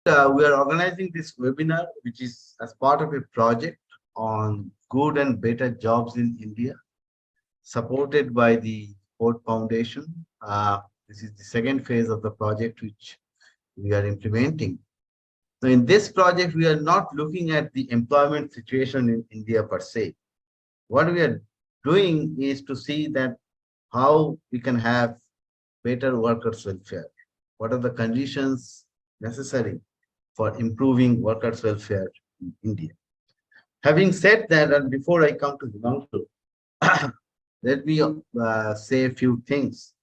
we are organizing this webinar, which is as part of a project on good and better jobs in India, supported by the Ford Foundation. This is the second phase of the project, which we are implementing. So in this project, we are not looking at the employment situation in India per se. What we are doing is to see that how we can have better workers' welfare. What are the conditions necessary for improving workers' welfare in India? Having said that, and before I come to Himanshu, let me say a few things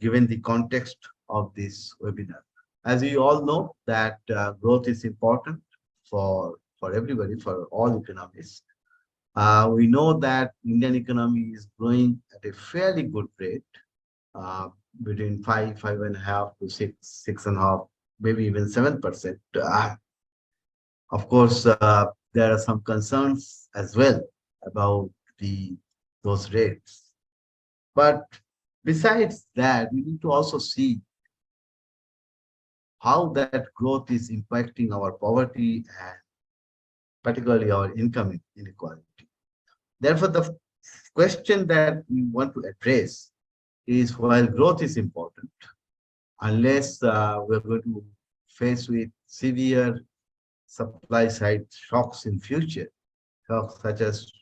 given the context of this webinar. As we all know that growth is important for everybody, for all economies. We know that Indian economy is growing at a fairly good rate, uh, between 5.5 to 6.5, maybe even 7%. Of course, there are some concerns as well about the those rates. But besides that, we need to also see how that growth is impacting our poverty and particularly our income inequality. Therefore, the question that we want to address is, while growth is important, unless we're going to face with severe supply side shocks in future, shocks such as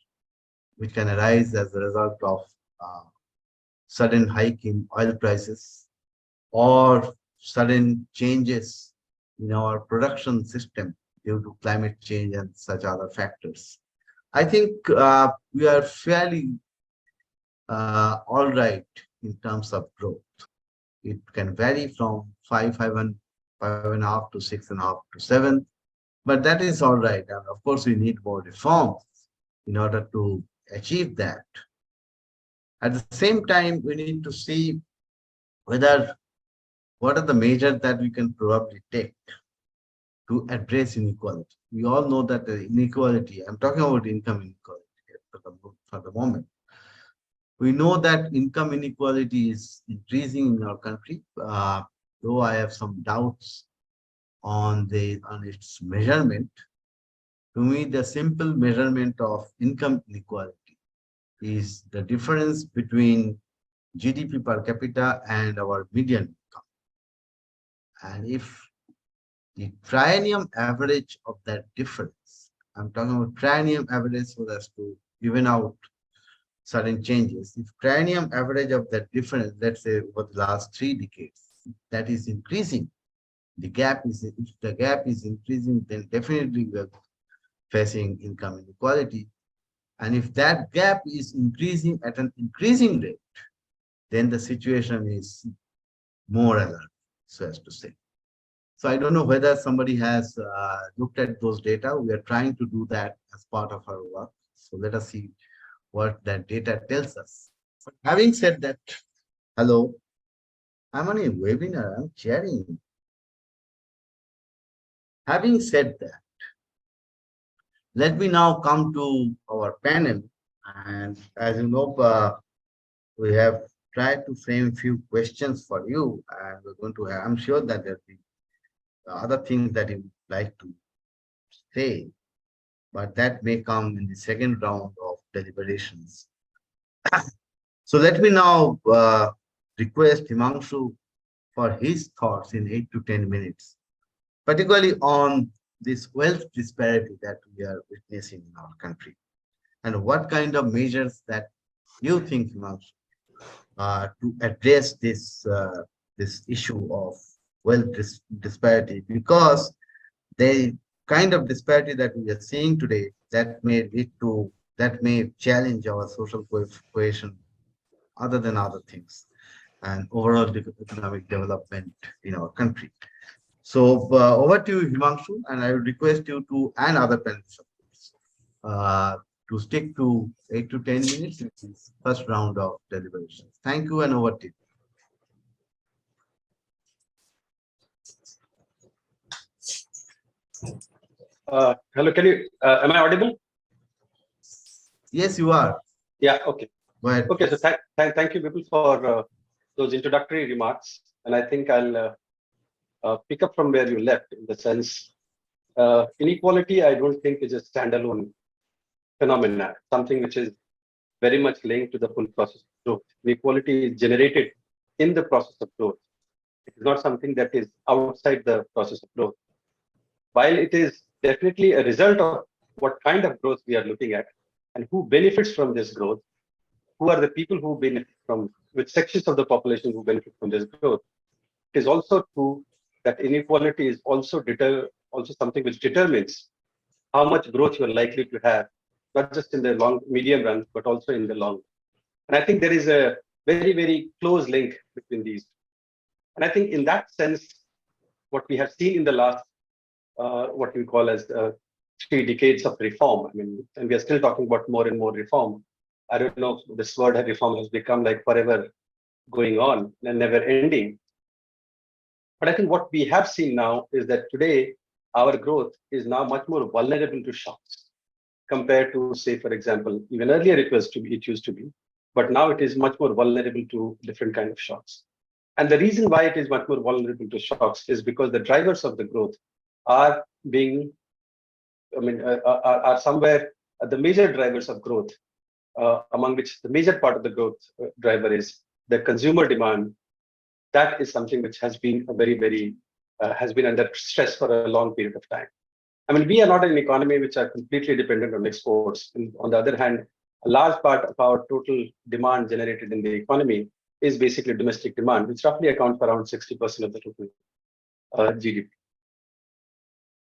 which can arise as a result of uh, sudden hike in oil prices or sudden changes in our production system due to climate change and such other factors. I think we are fairly all right in terms of growth. It can vary from 5.5 to 6.5 to 7, but that is all right. And of course, we need more reforms in order to achieve that. At the same time, we need to see whether what are the measures that we can probably take to address inequality. We all know that the inequality, I'm talking about income inequality for the moment. We know that income inequality is increasing in our country, though I have some doubts on its measurement. To me, the simple measurement of income inequality is the difference between GDP per capita and our median income. And if the triennium average of that difference, I'm talking about triennium average so as to even out certain changes. If triennium average of that difference, let's say over the last 3 decades, that is increasing, if the gap is increasing, then definitely we are facing income inequality. And if that gap is increasing at an increasing rate, then the situation is more alarming, so as to say. So I don't know whether somebody has looked at those data. We are trying to do that as part of our work. So let us see what that data tells us. But having said that, hello, I'm on a webinar, I'm sharing. Having said that, let me now come to our panel. And as you know, we have tried to frame a few questions for you, and we're going to have, I'm sure that there'll be other things that you would like to say, but that may come in the second round of deliberations. So let me now request Himanshu for his thoughts in 8 to 10 minutes, particularly on this wealth disparity that we are witnessing in our country, and what kind of measures that you think, Himanshu, to address this issue of wealth disparity, because the kind of disparity that we are seeing today that may challenge our social cohesion other than other things and overall economic development in our country. So over to you, Himanshu, and I would request you to, and other panelists, of course, to stick to 8 to 10 minutes in this first round of deliberations. Thank you, and over to you. Hello, am I audible? Yes, you are. Yeah, okay. Go ahead. Okay, so thank you, people, for those introductory remarks. And I think I'll pick up from where you left in the sense inequality, I don't think is a standalone phenomena, something which is very much linked to the full process of growth. Inequality is generated in the process of growth. It is not something that is outside the process of growth. While it is definitely a result of what kind of growth we are looking at and who benefits from this growth, who are the people who benefit from, which sections of the population who benefit from this growth, it is also true that inequality is also something which determines how much growth you are likely to have, not just in the medium run, but also in the long. And I think there is a very, very close link between these. And I think in that sense, what we have seen in the last, what we call as 3 decades of reform, I mean, and we are still talking about more and more reform. I don't know if this word reform has become like forever going on and never ending. But I think what we have seen now is that today our growth is now much more vulnerable to shocks compared to, say, for example, even earlier it used to be, but now it is much more vulnerable to different kind of shocks. And the reason why it is much more vulnerable to shocks is because the drivers of the growth are being, are somewhere the major drivers of growth, among which the major part of the growth driver is the consumer demand. That is something which has been has been under stress for a long period of time. I mean, we are not an economy which are completely dependent on exports. And on the other hand, a large part of our total demand generated in the economy is basically domestic demand, which roughly accounts for around 60% of the total GDP.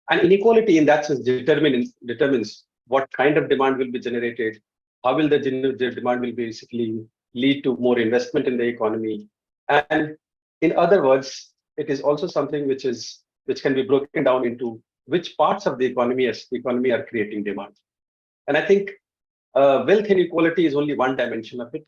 And inequality in that sense determines what kind of demand will be generated, how will the demand will basically lead to more investment in the economy. And in other words, it is also something which can be broken down into which parts of the economy are creating demand. And I think wealth inequality is only one dimension of it.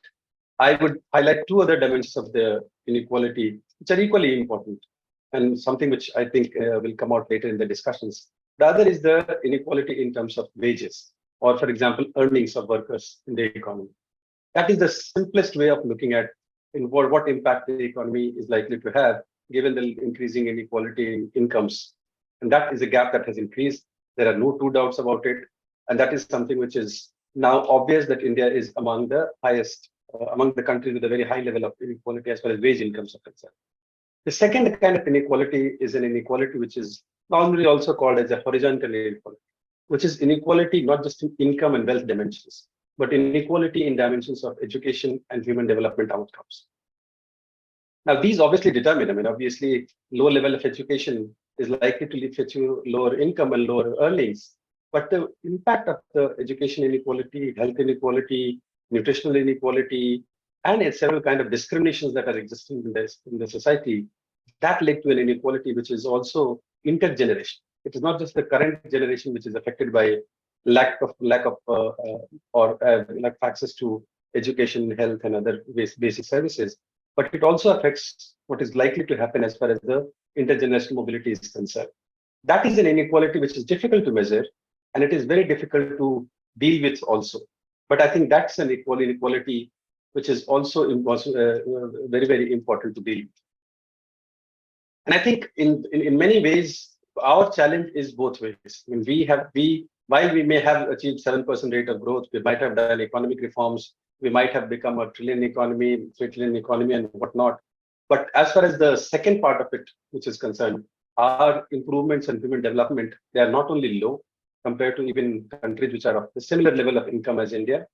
I would highlight 2 other dimensions of the inequality, which are equally important, and something which I think will come out later in the discussions. The other is the inequality in terms of wages, or for example, earnings of workers in the economy. That is the simplest way of looking at what impact the economy is likely to have, given the increasing inequality in incomes. And that is a gap that has increased. There are no 2 doubts about it. And that is something which is now obvious that India is among the highest, among the countries with a very high level of inequality as far as wage incomes are concerned. The second kind of inequality is an inequality which is normally also called as a horizontal inequality, which is inequality not just in income and wealth dimensions, but inequality in dimensions of education and human development outcomes. Now, these obviously determine, I mean, obviously, low level of education is likely to lead to lower income and lower earnings. But the impact of the education inequality, health inequality, nutritional inequality, and several kind of discriminations that are existing in the society, that led to an inequality which is also intergenerational. It is not just the current generation which is affected by lack of access to education, health, and other basic services, but it also affects what is likely to happen as far as the intergenerational mobility is concerned. That is an inequality which is difficult to measure, and it is very difficult to deal with also. But I think that's an inequality which is also very, very important to deal with. And I think in many ways, our challenge is both ways. I mean, while we may have achieved 7% rate of growth, we might have done economic reforms, we might have become a trillion economy, 3 trillion economy and whatnot. But as far as the second part of it, which is concerned, our improvements in human development, they are not only low compared to even countries which are of the similar level of income as India,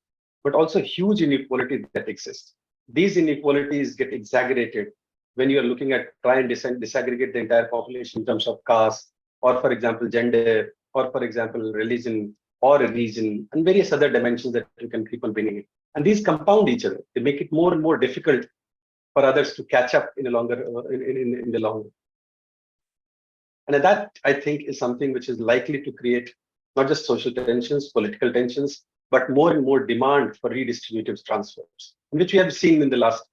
but also huge inequality that exists. These inequalities get exaggerated when you are looking at try and disaggregate the entire population in terms of caste, or for example, gender, or for example, religion, or a region, and various other dimensions that you can keep on bringing in. And these compound each other. They make it more and more difficult for others to catch up in the long run. And that, I think, is something which is likely to create not just social tensions, political tensions, but more and more demand for redistributive transfers, which we have seen in the last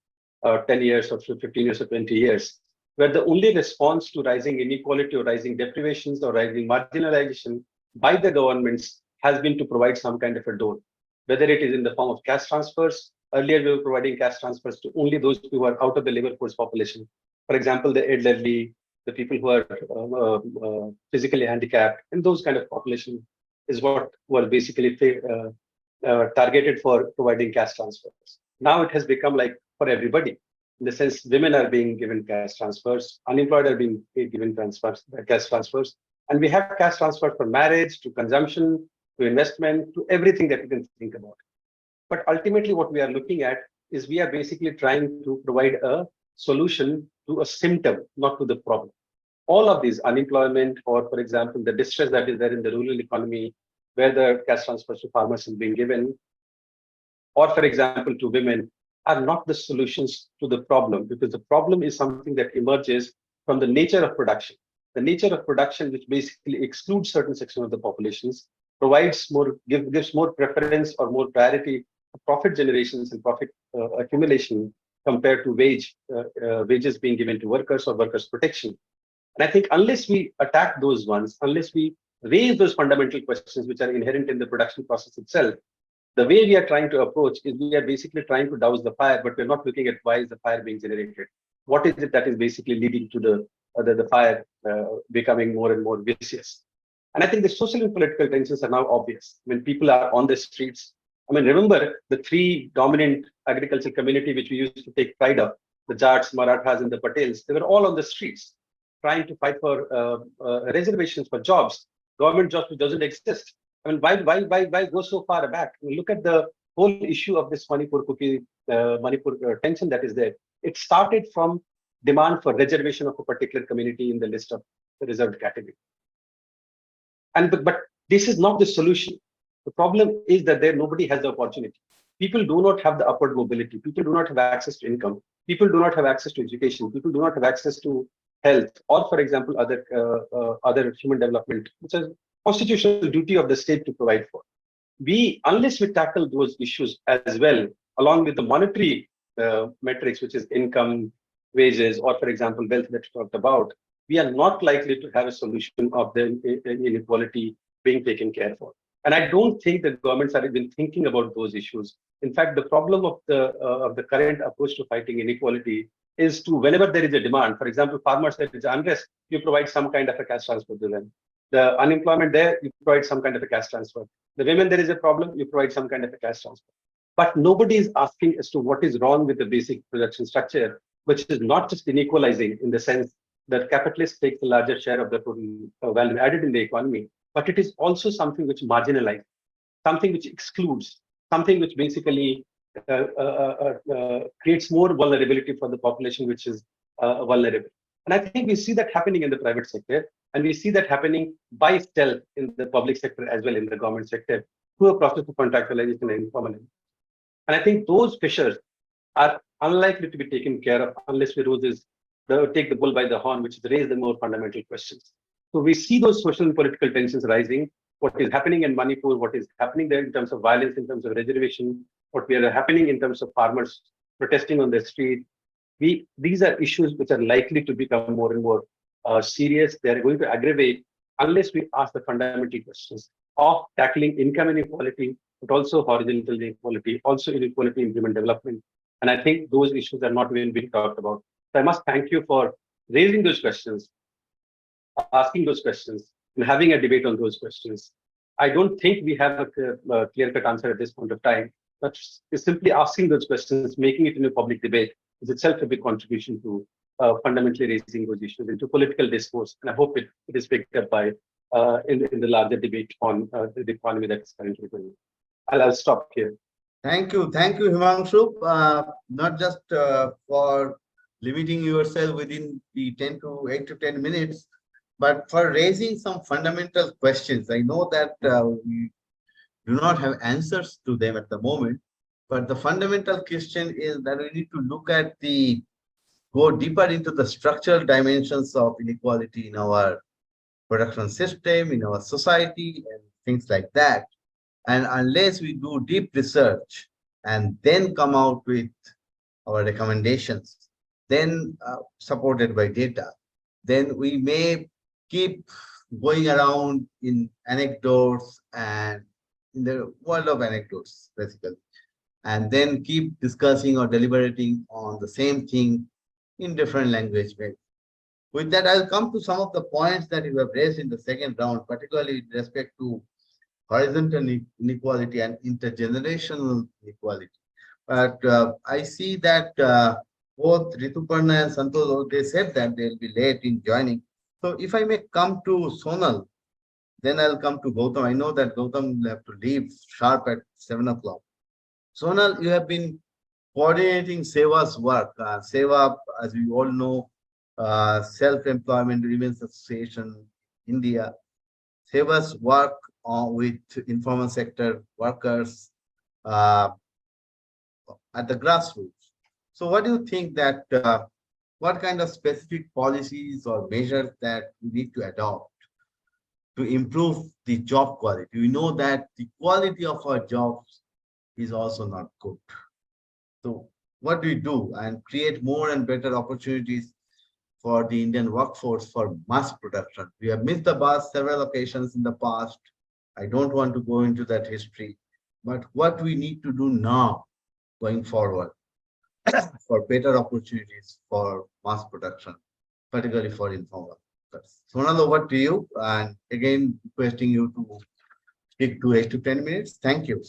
10 years or 15 years or 20 years, where the only response to rising inequality or rising deprivations or rising marginalization by the governments has been to provide some kind of a dole, whether it is in the form of cash transfers. Earlier, we were providing cash transfers to only those who are out of the labor force population. For example, the elderly, the people who are physically handicapped, and those kind of population is what were basically targeted for providing cash transfers. Now it has become like for everybody. In the sense, women are being given cash transfers, unemployed are being given cash transfers, and we have cash transfers for marriage, to consumption, to investment, to everything that you can think about. But ultimately, what we are looking at is we are basically trying to provide a solution to a symptom, not to the problem. All of these, unemployment, or for example, the distress that is there in the rural economy, where the cash transfers to farmers is being given, or for example, to women, are not the solutions to the problem, because the problem is something that emerges from the nature of production. The nature of production, which basically excludes certain sections of the populations, gives more preference or more priority to profit generations and profit accumulation compared to wages being given to workers or workers' protection. And I think unless we attack those ones, unless we raise those fundamental questions which are inherent in the production process itself, the way we are trying to approach is we are basically trying to douse the fire, but we're not looking at why is the fire being generated. What is it that is basically leading to the fire becoming more and more vicious? And I think the social and political tensions are now obvious. When people are on the streets, I mean, remember the three dominant agricultural community which we used to take pride of, the Jats, Marathas, and the Patels, they were all on the streets trying to fight for reservations for jobs. Government jobs which doesn't exist. I mean, why go so far back? I mean, look at the whole issue of this Manipur tension that is there. It started from demand for reservation of a particular community in the list of the reserved category. But this is not the solution. The problem is that nobody has the opportunity. People do not have the upward mobility. People do not have access to income. People do not have access to education. People do not have access to health, or for example, other human development, which is constitutional duty of the state to provide for. Unless we tackle those issues as well, along with the monetary metrics, which is income, wages, or for example, wealth that we talked about, we are not likely to have a solution of the inequality being taken care of. And I don't think the governments are even thinking about those issues. In fact, the problem of the current approach to fighting inequality is to, whenever there is a demand, for example, farmers, there is unrest, you provide some kind of a cash transfer to them. The unemployment there, you provide some kind of a cash transfer. The women, there is a problem, you provide some kind of a cash transfer. But nobody is asking as to what is wrong with the basic production structure, which is not just inequalizing in the sense that capitalists take the larger share of the total value added in the economy, but it is also something which marginalizes, something which excludes, something which basically creates more vulnerability for the population which is vulnerable. And I think we see that happening in the private sector, and we see that happening by stealth in the public sector as well in the government sector through a process of contractualization and informal. And I think those fissures are unlikely to be taken care of unless we take the bull by the horn, which is raise the more fundamental questions. So we see those social and political tensions rising. What is happening in Manipur, what is happening there in terms of violence, in terms of reservation, what we are happening in terms of farmers protesting on the street. These are issues which are likely to become more and more serious. They are going to aggravate unless we ask the fundamental questions of tackling income inequality, but also horizontal inequality, also inequality in human development. And I think those issues are not even being talked about. So I must thank you for raising those questions, asking those questions, and having a debate on those questions. I don't think we have a clear-cut answer at this point of time, but simply asking those questions, making it in a public debate, is itself a big contribution to fundamentally raising those issues into political discourse. And I hope it is picked up by in the larger debate on the economy that is currently going on. I'll stop here. Thank you, Himanshu. Not just for limiting yourself within the 8 to 10 minutes, but for raising some fundamental questions. I know that we do not have answers to them at the moment, but the fundamental question is that we need to go deeper into the structural dimensions of inequality in our production system, in our society, and things like that. And unless we do deep research and then come out with our recommendations, then supported by data, then we may keep going around in anecdotes and in the world of anecdotes, basically, and then keep discussing or deliberating on the same thing in different language ways. With that, I'll come to some of the points that you have raised in the second round, particularly with respect to horizontal inequality and intergenerational inequality. But I see that both Rituparna and Santosh, they said that they'll be late in joining. So if I may come to Sonal, then I'll come to Gautam. I know that Gautam will have to leave sharp at 7 o'clock. Sonal, you have been coordinating Seva's work. Seva, as we all know, Self-Employment Women's Association, India. Seva's work with informal sector workers uh, at the grassroots. So what do you think that, what kind of specific policies or measures that we need to adopt to improve the job quality? We know that the quality of our jobs is also not good. So what do we do and create more and better opportunities for the Indian workforce for mass production? We have missed the bus several occasions in the past. I don't want to go into that history, but what we need to do now going forward for better opportunities for mass production, particularly for informal workers. Sonal, over to you, and again requesting you to stick to 8 to 10 minutes. Thank you.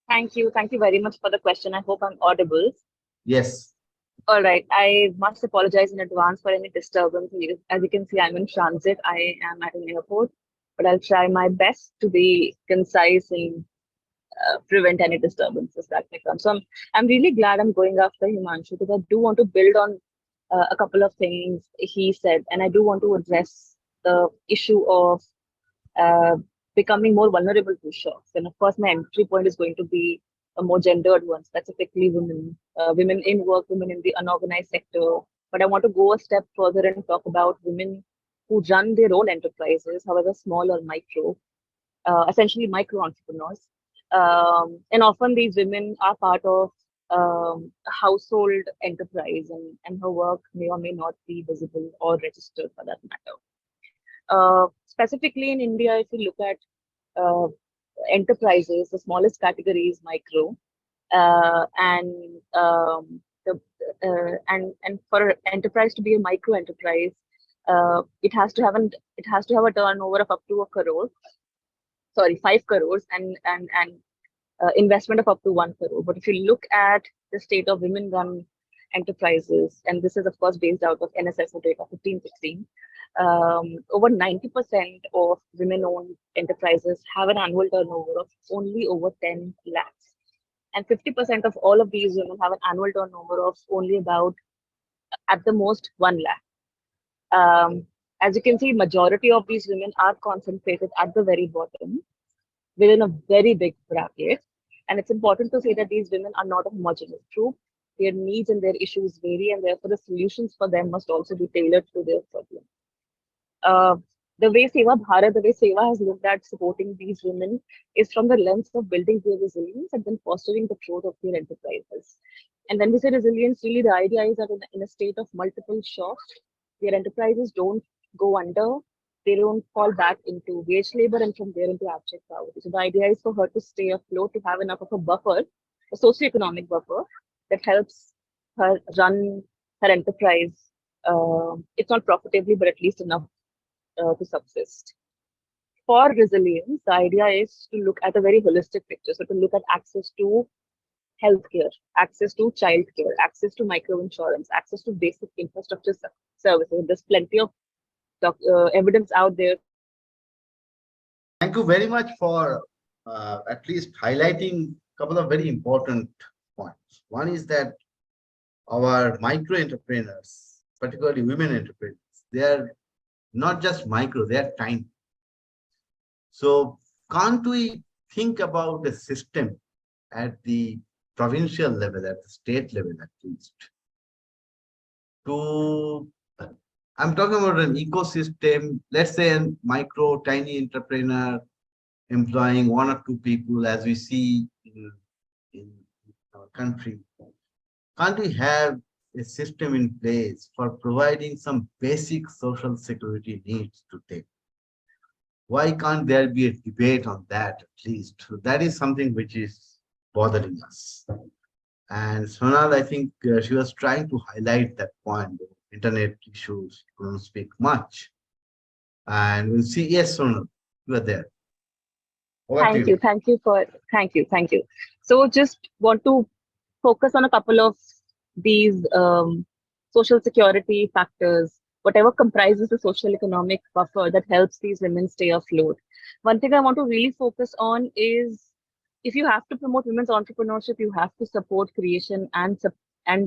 Thank you. Thank you very much for the question. I hope I'm audible. Yes. All right. I must apologize in advance for any disturbance. As you can see, I'm in transit. I am at an airport, but I'll try my best to be concise and prevent any disturbances that may come. So I'm really glad I'm going after Himanshu because I do want to build on a couple of things he said, and I do want to address the issue of uh, becoming more vulnerable to shocks. And of course, my entry point is going to be a more gendered one, specifically women, women in work, women in the unorganized sector. But I want to go a step further and talk about women who run their own enterprises, however small or micro, essentially micro entrepreneurs. And often these women are part of a household enterprise, and her work may or may not be visible or registered for that matter. Specifically in India, if you look at uh, enterprises, the smallest category is micro, and and for an enterprise to be a micro enterprise, it has to have a turnover of up to a crore, sorry, 5 crores, and investment of up to 1 crore. But if you look at the state of women-run enterprises, and this is of course based out of NSSO data 15-16, over 90% of women-owned enterprises have an annual turnover of only over 10 lakhs. And 50% of all of these women have an annual turnover of only about, at the most, 1 lakh. As you can see, majority of these women are concentrated at the very bottom within a very big bracket. And it's important to say that these women are not a homogeneous group. Their needs and their issues vary, and therefore the solutions for them must also be tailored to their problem. Uh, the way Seva Bharat, the way Seva has looked at supporting these women is from the lens of building their resilience and then fostering the growth of their enterprises. And when we say resilience, really the idea is that in a state of multiple shocks, their enterprises don't go under, they don't fall back into wage labor and from there into abject poverty. So the idea is for her to stay afloat, to have enough of a buffer, a socioeconomic buffer that helps her run her enterprise. It's not profitably, but at least enough to subsist. For resilience, the idea is to look at a very holistic picture. So to look at access to healthcare, access to childcare, access to micro insurance, access to basic infrastructure services. There's plenty of evidence out there. Thank you very much for at least highlighting a couple of very important points. One is that our micro entrepreneurs, particularly women entrepreneurs, they are not just micro, they are tiny. So can't we think about a system at the provincial level, at the state level at least, to, I'm talking about an ecosystem, let's say a micro, tiny entrepreneur employing 1 or 2 people as we see in our country. Can't we have a system in place for providing some basic social security needs to take? Why can't there be a debate on that at least? So that is something which is bothering us. And Sonal, I think she was trying to highlight that point. internet issues, you don't speak much. And we'll see yes or no. You are there. Over to Thank you. you. Thank you for, thank you. Thank you. So just want to focus on a couple of these social security factors, whatever comprises the social economic buffer that helps these women stay afloat. One thing I want to really focus on is, if you have to promote women's entrepreneurship, you have to support creation and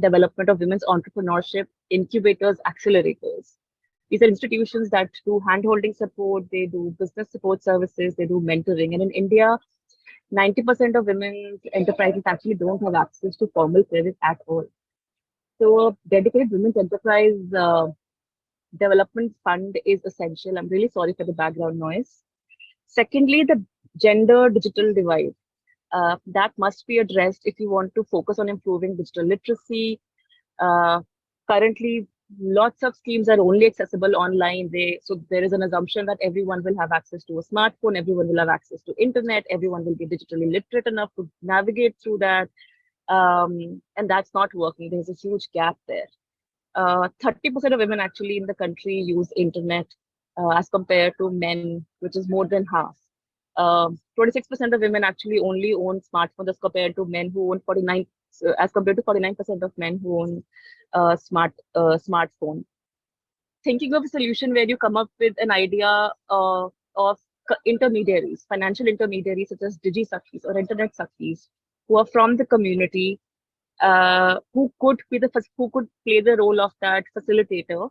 development of women's entrepreneurship incubators, accelerators. These are institutions that do hand-holding support, they do business support services, they do mentoring. And in India, 90% of women's enterprises actually don't have access to formal credit at all. So a dedicated women's enterprise development fund is essential. I'm really sorry for the background noise. Secondly, the gender digital divide. That must be addressed if you want to focus on improving digital literacy. Uh, Currently, lots of schemes are only accessible online. So there is an assumption that everyone will have access to a smartphone, everyone will have access to internet, everyone will be digitally literate enough to navigate through that. And that's not working. There's a huge gap there. 30% of women actually in the country use internet as compared to men, which is more than half. 26% of women actually only own smartphones as compared to men who own 49, as compared to 49% of men who own smartphone. Thinking of a solution where you come up with an idea of intermediaries, financial intermediaries such as digi sakhis or internet sakhis, who are from the community, who could be who could play the role of that facilitator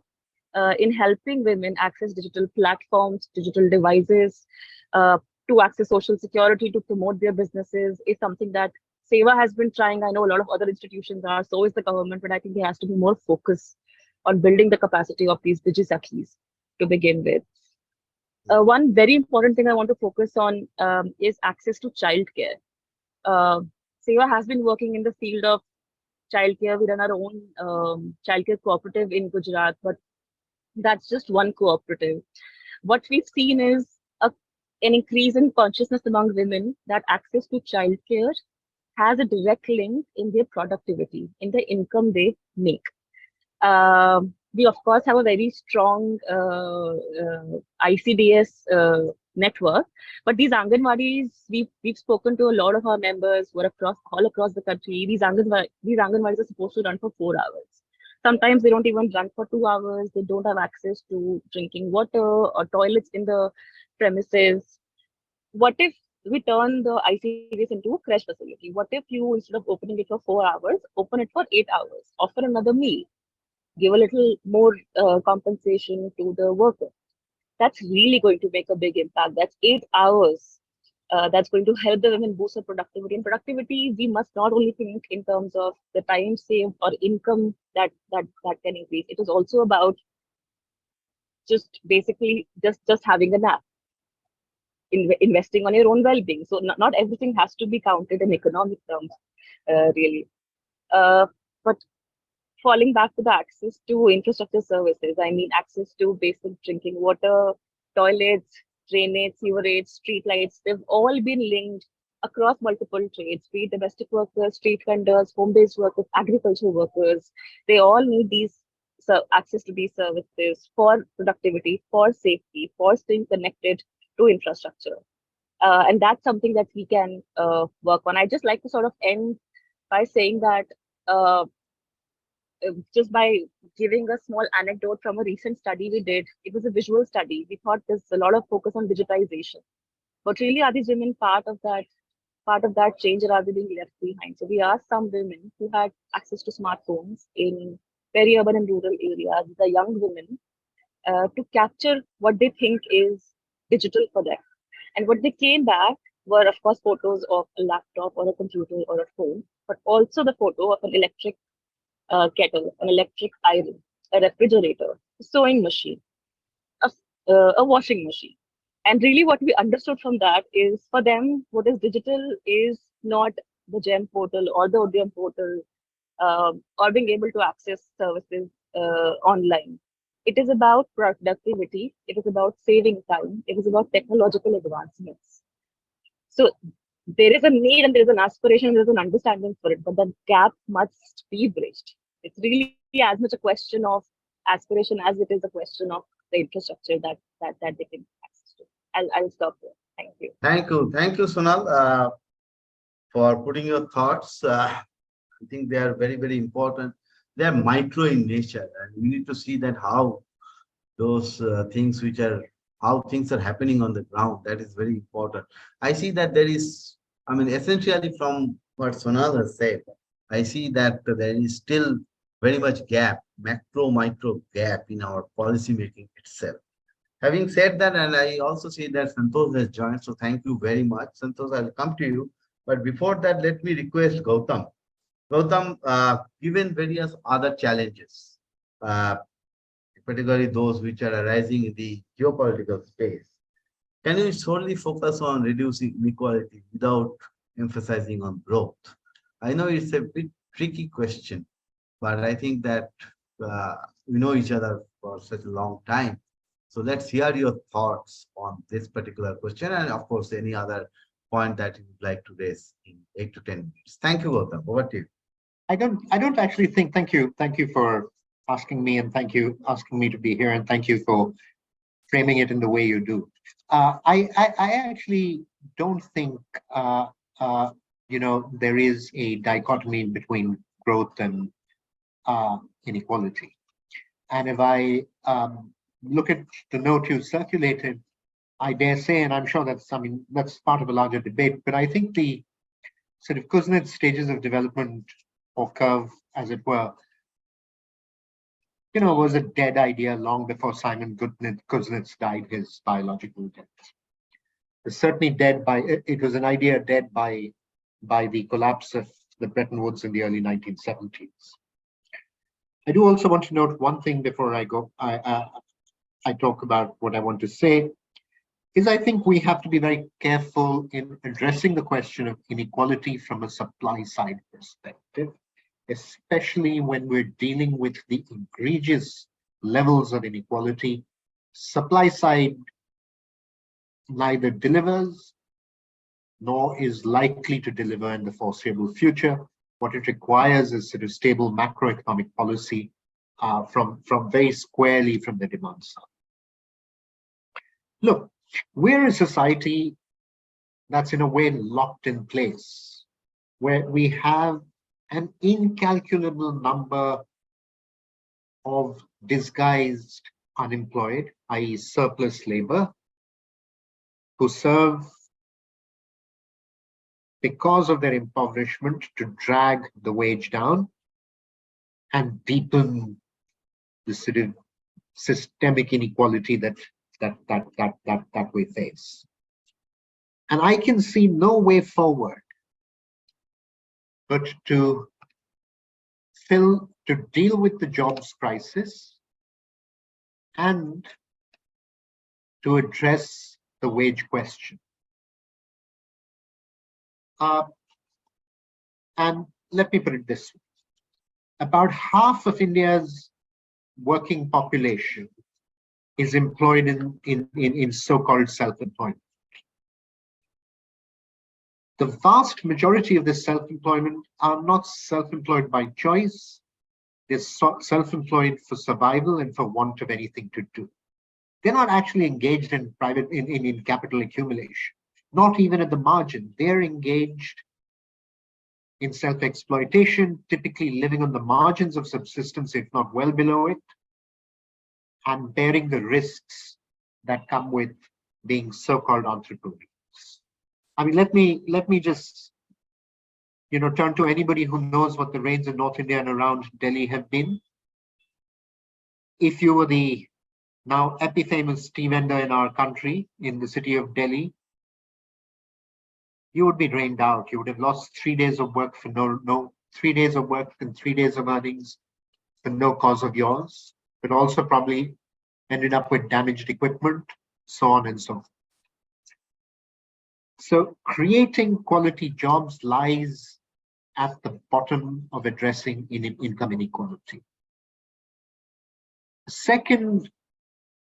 in helping women access digital platforms, digital devices, to access social security, to promote their businesses, is something that Seva has been trying. I know a lot of other institutions are, so is the government, but I think there has to be more focus on building the capacity of these digisakhis to begin with. One very important thing I want to focus on is access to childcare. Uh, Seva has been working in the field of childcare. We run our own childcare cooperative in Gujarat, but that's just one cooperative. What we've seen is an increase in consciousness among women that access to childcare has a direct link in their productivity, in the income they make. We of course have a very strong ICDS network, but these Anganwadis, we've spoken to a lot of our members who are all across the country. These Anganwadis are supposed to run for 4 hours. Sometimes they don't even run for 2 hours. They don't have access to drinking water or toilets in the premises. What if we turn the ICDS into a crash facility? What if you, instead of opening it for 4 hours, open it for 8 hours, offer another meal, give a little more compensation to the worker? That's really going to make a big impact. That's 8 hours. That's going to help the women boost their productivity. And productivity, we must not only think in terms of the time saved or income that can increase. It is also about just basically just having a nap, investing on your own well-being. So not everything has to be counted in economic terms, really. But falling back to the access to infrastructure services, I mean access to basic drinking water, toilets, drainage, sewerage, street lights, they've all been linked across multiple trades, be it domestic workers, street vendors, home-based workers, agricultural workers. They all need these access to these services for productivity, for safety, for staying connected to infrastructure. And that's something that we can work on. I just like to sort of end by saying that uh, just by giving a small anecdote from a recent study we did. It was a visual study. We thought there's a lot of focus on digitization, but really, are these women part of that change, or are they being left behind? So we asked some women who had access to smartphones in peri-urban and rural areas, the young women, to capture what they think is digital for them. And what they came back were, of course, photos of a laptop or a computer or a phone, but also the photo of an electric kettle, an electric iron, a refrigerator, a sewing machine, a, a washing machine. And really, what we understood from that is, for them, what is digital is not the GEM portal or the Udyam portal, or being able to access services online. It is about productivity, it is about saving time, it is about technological advancements. So there is a need and there is an aspiration, there is an understanding for it, but the gap must be bridged. It's really as much a question of aspiration as it is a question of the infrastructure that they can access to. I'll stop there. Thank you. Thank you, Sonal, for putting your thoughts. I think they are very, very important. They are micro in nature, and we need to see that how those things which are how things are happening on the ground. That is very important. I see that there is, I mean, essentially from what Sonal has said, I see that there is still very much gap, macro micro gap in our policy making itself. Having said that, and I also see that Santosh has joined, so thank you very much. Santosh, I'll come to you. But before that, let me request Gautam. Gautam, given various other challenges, uh, particularly those which are arising in the geopolitical space, can you solely focus on reducing inequality without emphasizing on growth? I know it's a bit tricky question, but I think that we know each other for such a long time. So let's hear your thoughts on this particular question, and of course, any other point that you would like to raise in 8 to 10 minutes. Thank you, Gautam. Over to you. I don't actually think, thank you for asking me, and thank you asking me to be here, and thank you for framing it in the way you do. I actually don't think, there is a dichotomy between growth and inequality. And if I look at the note you circulated, I dare say, and I'm sure that's part of a larger debate, but I think the sort of Kuznets stages of development or curve, as it were, was a dead idea long before Simon Kuznets died his biological death. It's certainly dead it was an idea dead by the collapse of the Bretton Woods in the early 1970s. I do also want to note one thing before I go. I talk about what I want to say, is I think we have to be very careful in addressing the question of inequality from a supply side perspective, especially when we're dealing with the egregious levels of inequality. Supply side neither delivers nor is likely to deliver in the foreseeable future. What it requires is sort of stable macroeconomic policy from very squarely from the demand side. Look, we're a society that's in a way locked in place, where we have an incalculable number of disguised unemployed, i.e. surplus labor, who serve, because of their impoverishment, to drag the wage down and deepen the sort of systemic inequality that we face. And I can see no way forward but to deal with the jobs crisis and to address the wage question. And let me put it this way. About half of India's working population is employed in so-called self-employment. The vast majority of this self-employment are not self-employed by choice. They're self-employed for survival and for want of anything to do. They're not actually engaged in capital accumulation, not even at the margin. They're engaged in self-exploitation, typically living on the margins of subsistence, if not well below it, and bearing the risks that come with being so-called entrepreneurs. I mean, let me just, turn to anybody who knows what the rains in North India and around Delhi have been. If you were the now epifamous tea vendor in our country, in the city of Delhi, you would be drained out. You would have lost 3 days of work for 3 days of work and 3 days of earnings for no cause of yours, but also probably ended up with damaged equipment, so on and so forth. So creating quality jobs lies at the bottom of addressing income inequality. The second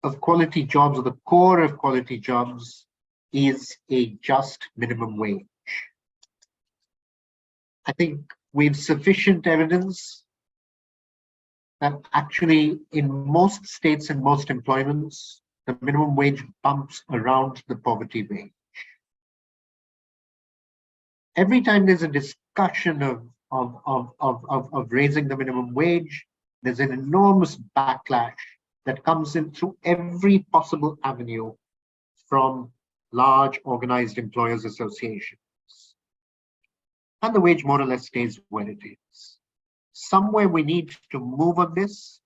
of quality jobs, or the core of quality jobs, is a just minimum wage. I think we have sufficient evidence that actually in most states and most employments, the minimum wage bumps around the poverty wage. Every time there's a discussion of raising the minimum wage, there's an enormous backlash that comes in through every possible avenue from large organized employers associations. And the wage more or less stays where it is. Somewhere we need to move on this.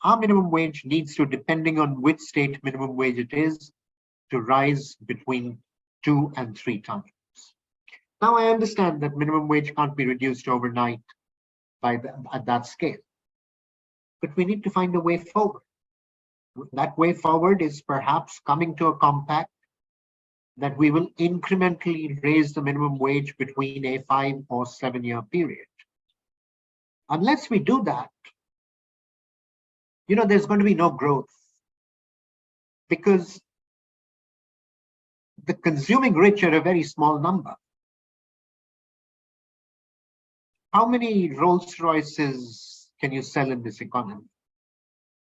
Our minimum wage needs to, depending on which state minimum wage it is, to rise between 2 and 3 times. Now, I understand that minimum wage can't be reduced overnight at that scale, but we need to find a way forward. That way forward is perhaps coming to a compact that we will incrementally raise the minimum wage between a 5 or 7 year period. Unless we do that, there's going to be no growth, because the consuming rich are a very small number. How many Rolls Royces can you sell in this economy?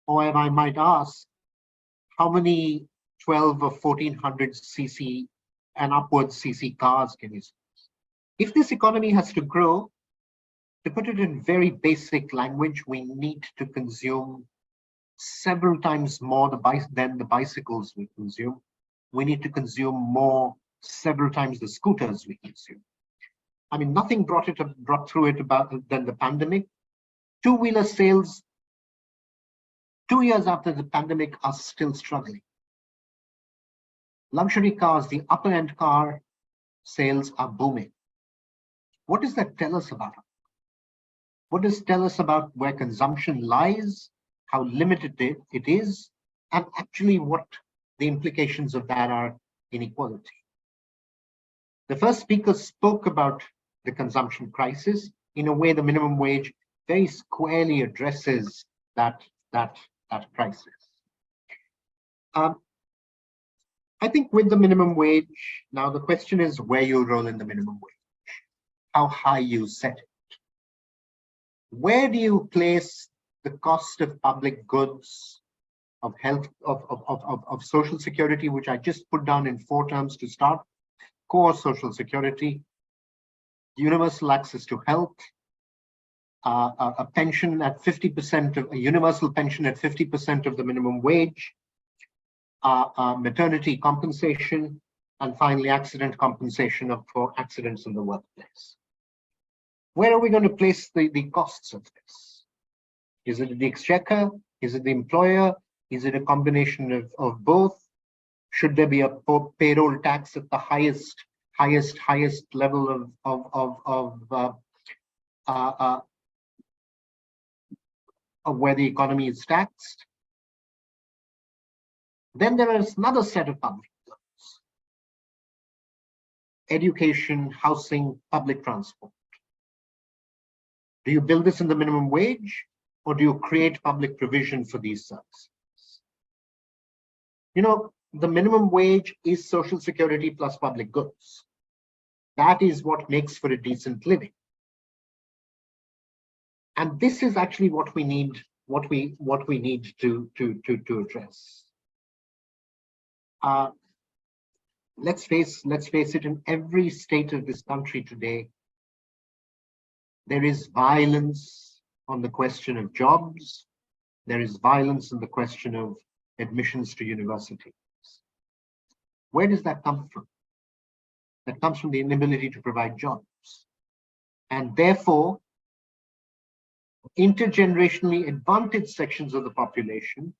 Or if I might ask, how many 12 or 1400 cc and upwards cc cars can you sell? If this economy has to grow, to put it in very basic language, we need to consume several times more than the bicycles we consume. We need to consume more, several times the scooters we consume. I mean, nothing brought through it than the pandemic. Two-wheeler sales 2 years after the pandemic are still struggling. Luxury cars, the upper-end car sales are booming. What does that tell us about it? What does it tell us about where consumption lies, how limited it is, and actually what the implications of that are in equality? The first speaker spoke about the consumption crisis. In a way, the minimum wage very squarely addresses that crisis. I think with the minimum wage, now the question is where you roll in the minimum wage, how high you set it. Where do you place the cost of public goods, of health, of social security, which I just put down in 4 terms to start: core social security, universal access to health, a pension at 50% of a universal pension at 50% of the minimum wage, maternity compensation, and finally accident compensation for accidents in the workplace. Where are we going to place the costs of this? Is it the exchequer? Is it the employer? Is it a combination of both? Should there be a payroll tax at the highest level of where the economy is taxed? Then there is another set of public goods: education, housing, public transport. Do you build this in the minimum wage, or do you create public provision for these services? The minimum wage is social security plus public goods. That is what makes for a decent living. And this is actually what we need, what we need to address. Let's face it, in every state of this country today, there is violence on the question of jobs. There is violence on the question of admissions to universities. Where does that come from? That comes from the inability to provide jobs. And therefore, intergenerationally advantaged sections of the population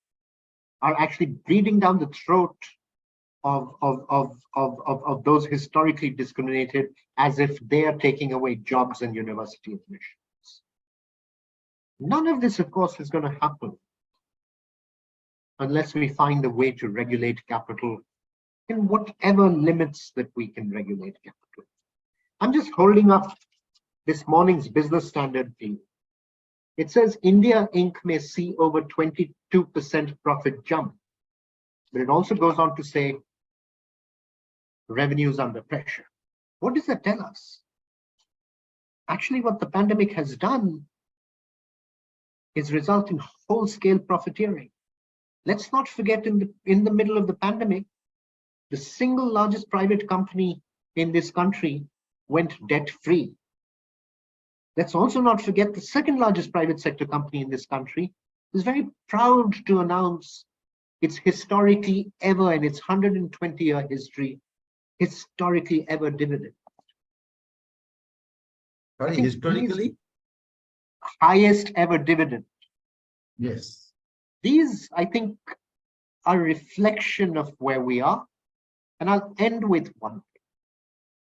are actually breathing down the throat of those historically discriminated, as if they are taking away jobs and university admissions. None of this, of course, is going to happen unless we find a way to regulate capital in whatever limits that we can regulate capital. I'm just holding up this morning's Business Standard view. It says India Inc. may see over 22% profit jump, but it also goes on to say revenues under pressure. What does that tell us? Actually, what the pandemic has done is result in whole-scale profiteering. Let's not forget, in the middle of the pandemic, the single largest private company in this country went debt-free. Let's also not forget the second largest private sector company in this country is very proud to announce its historically ever, in its 120-year history, historically ever dividend. Sorry, historically? Highest ever dividend. Yes. These, I think, are a reflection of where we are. And I'll end with one thing.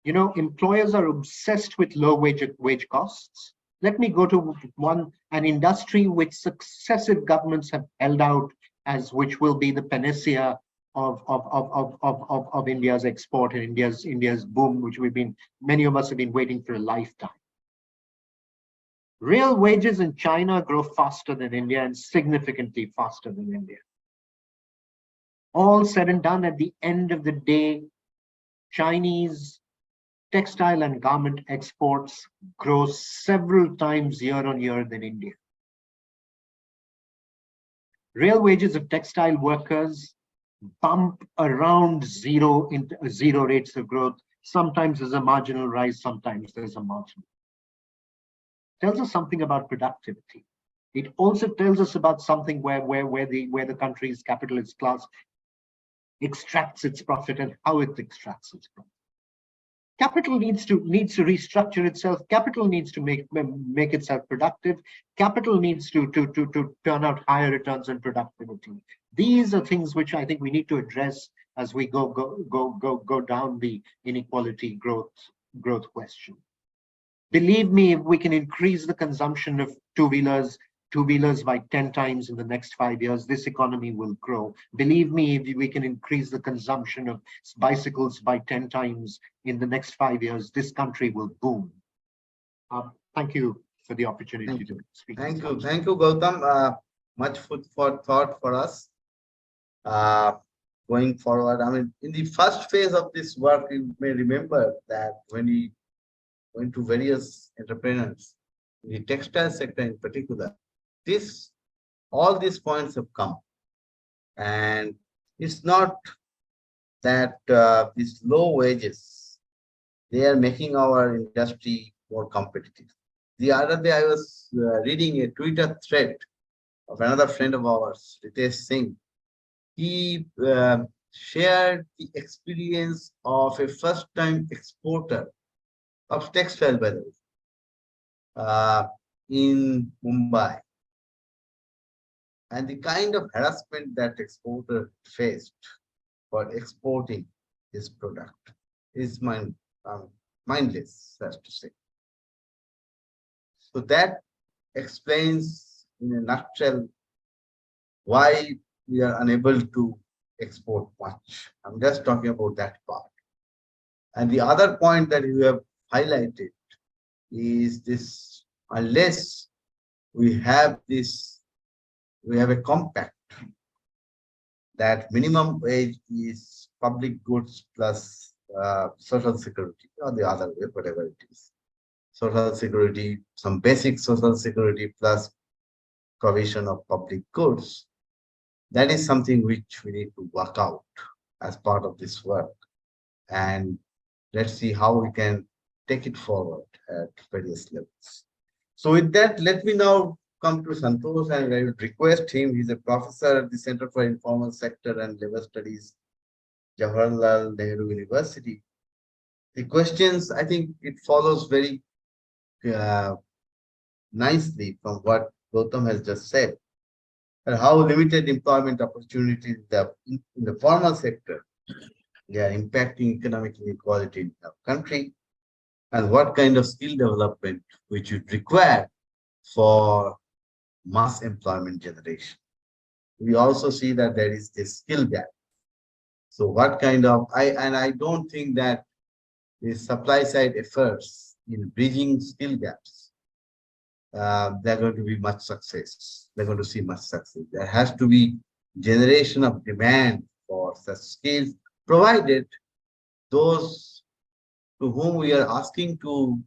You know, employers are obsessed with low wage costs. Let me go to an industry which successive governments have held out as, which will be the panacea of India's export and India's boom, which many of us have been waiting for a lifetime. Real wages in China grow faster than India and significantly faster than India. All said and done, at the end of the day, Chinese textile and garment exports grow several times year on year than India. Real wages of textile workers bump around zero rates of growth. Sometimes there's a marginal rise, sometimes there's a marginal. Tells us something about productivity. It also tells us about something where the country's capitalist class extracts its profit and how it extracts its profit. Capital needs to restructure itself. Capital needs to make itself productive. Capital needs to turn out higher returns on productivity. These are things which I think we need to address as we go down the inequality growth question. Believe me, if we can increase the consumption of two-wheelers by 10 times in the next 5 years, this economy will grow. Believe me, if we can increase the consumption of bicycles by 10 times in the next 5 years, this country will boom. Thank you for the opportunity to speak. Thank you, Gautam. Much food for thought for us. Going forward, I mean, in the first phase of this work, you may remember that when we went to various entrepreneurs, in the textile sector in particular, all these points have come. And it's not that these low wages, they are making our industry more competitive. The other day I was reading a Twitter thread of another friend of ours, Ritesh Singh. He shared the experience of a first-time exporter of textile, by the way, in Mumbai. And the kind of harassment that exporter faced for exporting his product is mindless, as to say. So that explains in a nutshell why we are unable to export much. I'm just talking about that part. And the other point that you have highlighted is this: unless we have a compact that minimum wage is public goods plus social security, or the other way, whatever it is. Social security, some basic social security plus provision of public goods. That is something which we need to work out as part of this work. And let's see how we can take it forward at various levels. So with that, let me now come to Santosh, and I would request him. He's a professor at the Center for Informal Sector and Labor Studies, Jawaharlal Nehru University. The questions, I think it follows very nicely from what Gautam has just said, and how limited employment opportunities in the formal sector, they are impacting economic inequality in our country, and what kind of skill development which would require for mass employment generation. We also see that there is a skill gap. So what kind of, I don't think that the supply side efforts in bridging skill gaps, they're going to be much success. They're going to see much success. There has to be generation of demand for such skills, provided those to whom we are asking to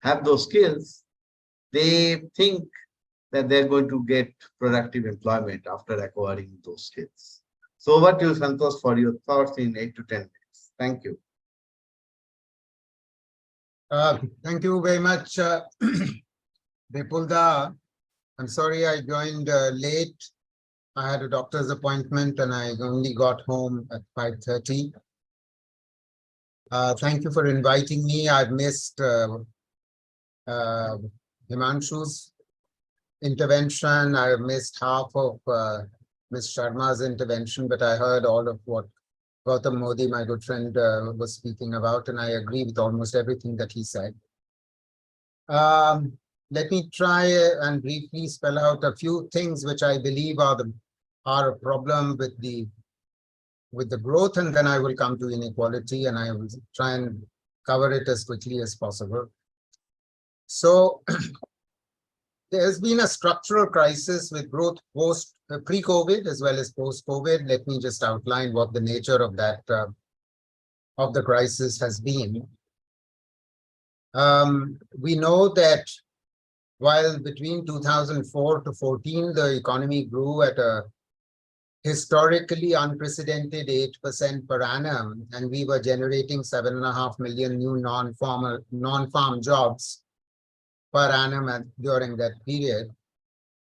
have those skills, they think that they're going to get productive employment after acquiring those skills. So over to you, Santosh, for your thoughts in 8 to 10 minutes. Thank you. Thank you very much, Vipulda. I'm sorry I joined late. I had a doctor's appointment and I only got home at 5:30. Thank you for inviting me. I've missed Himanshu's intervention. I missed half of Ms. Sharma's intervention, but I heard all of what Gautam Modi, my good friend, was speaking about, and I agree with almost everything that he said. Let me try and briefly spell out a few things which I believe are a problem with the growth, and then I will come to inequality, and I will try and cover it as quickly as possible. So there's been a structural crisis with growth pre-COVID as well as post-COVID. Let me just outline what the nature of that of the crisis has been. We know that while between 2004 to 14, the economy grew at a historically unprecedented 8% per annum, and we were generating 7.5 million new non-farm jobs per annum during that period.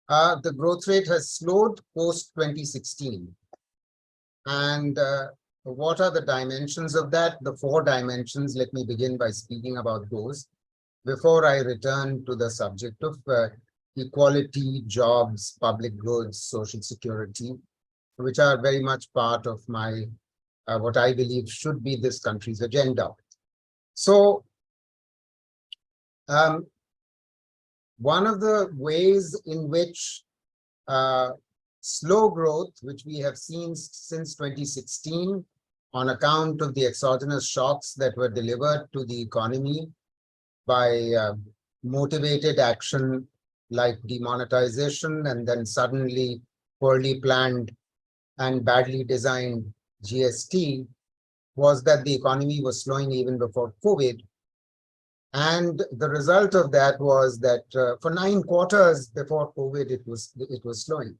The growth rate has slowed post 2016. And what are the dimensions of that? The 4 dimensions. Let me begin by speaking about those before I return to the subject of equality, jobs, public goods, social security, which are very much part of my what I believe should be this country's agenda. So one of the ways in which slow growth, which we have seen since 2016 on account of the exogenous shocks that were delivered to the economy by motivated action like demonetization and then suddenly poorly planned and badly designed GST, was that the economy was slowing even before COVID. And the result of that was that for 9 quarters before COVID, it was slowing.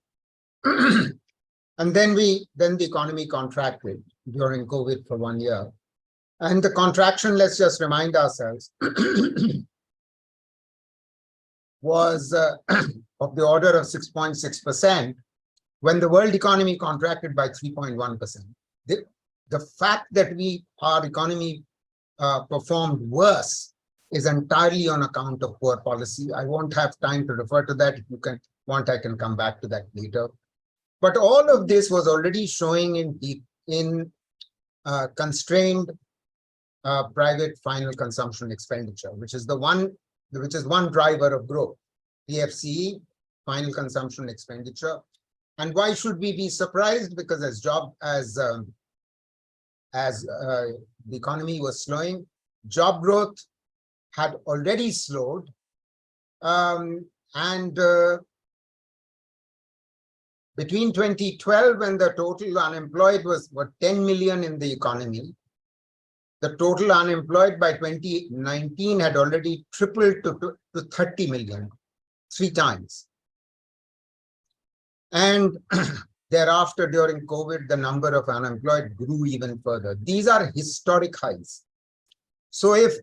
And then the economy contracted during COVID for 1 year. And the contraction, let's just remind ourselves, was of the order of 6.6%, when the world economy contracted by 3.1%. The fact that our economy performed worse is entirely on account of poor policy. I won't have time to refer to that. If you want, I can come back to that later. But all of this was already showing in constrained private final consumption expenditure, which is one driver of growth. PFCE, final consumption expenditure. And why should we be surprised? Because as the economy was slowing, job growth had already slowed, and between 2012 when the total unemployed was 10 million in the economy, the total unemployed by 2019 had already tripled to 30 million, 3 times. And thereafter, during COVID, the number of unemployed grew even further. These are historic highs. So if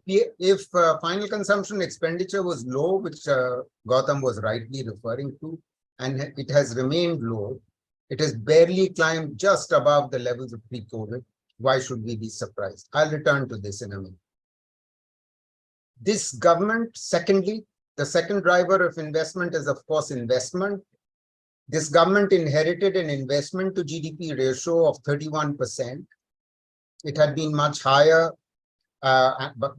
final consumption expenditure was low, which Gautam was rightly referring to, and it has remained low, it has barely climbed just above the levels of pre-COVID. Why should we be surprised? I'll return to this in a minute. This government, secondly, the second driver of investment is, of course, investment. This government inherited an investment to GDP ratio of 31%. It had been much higher, but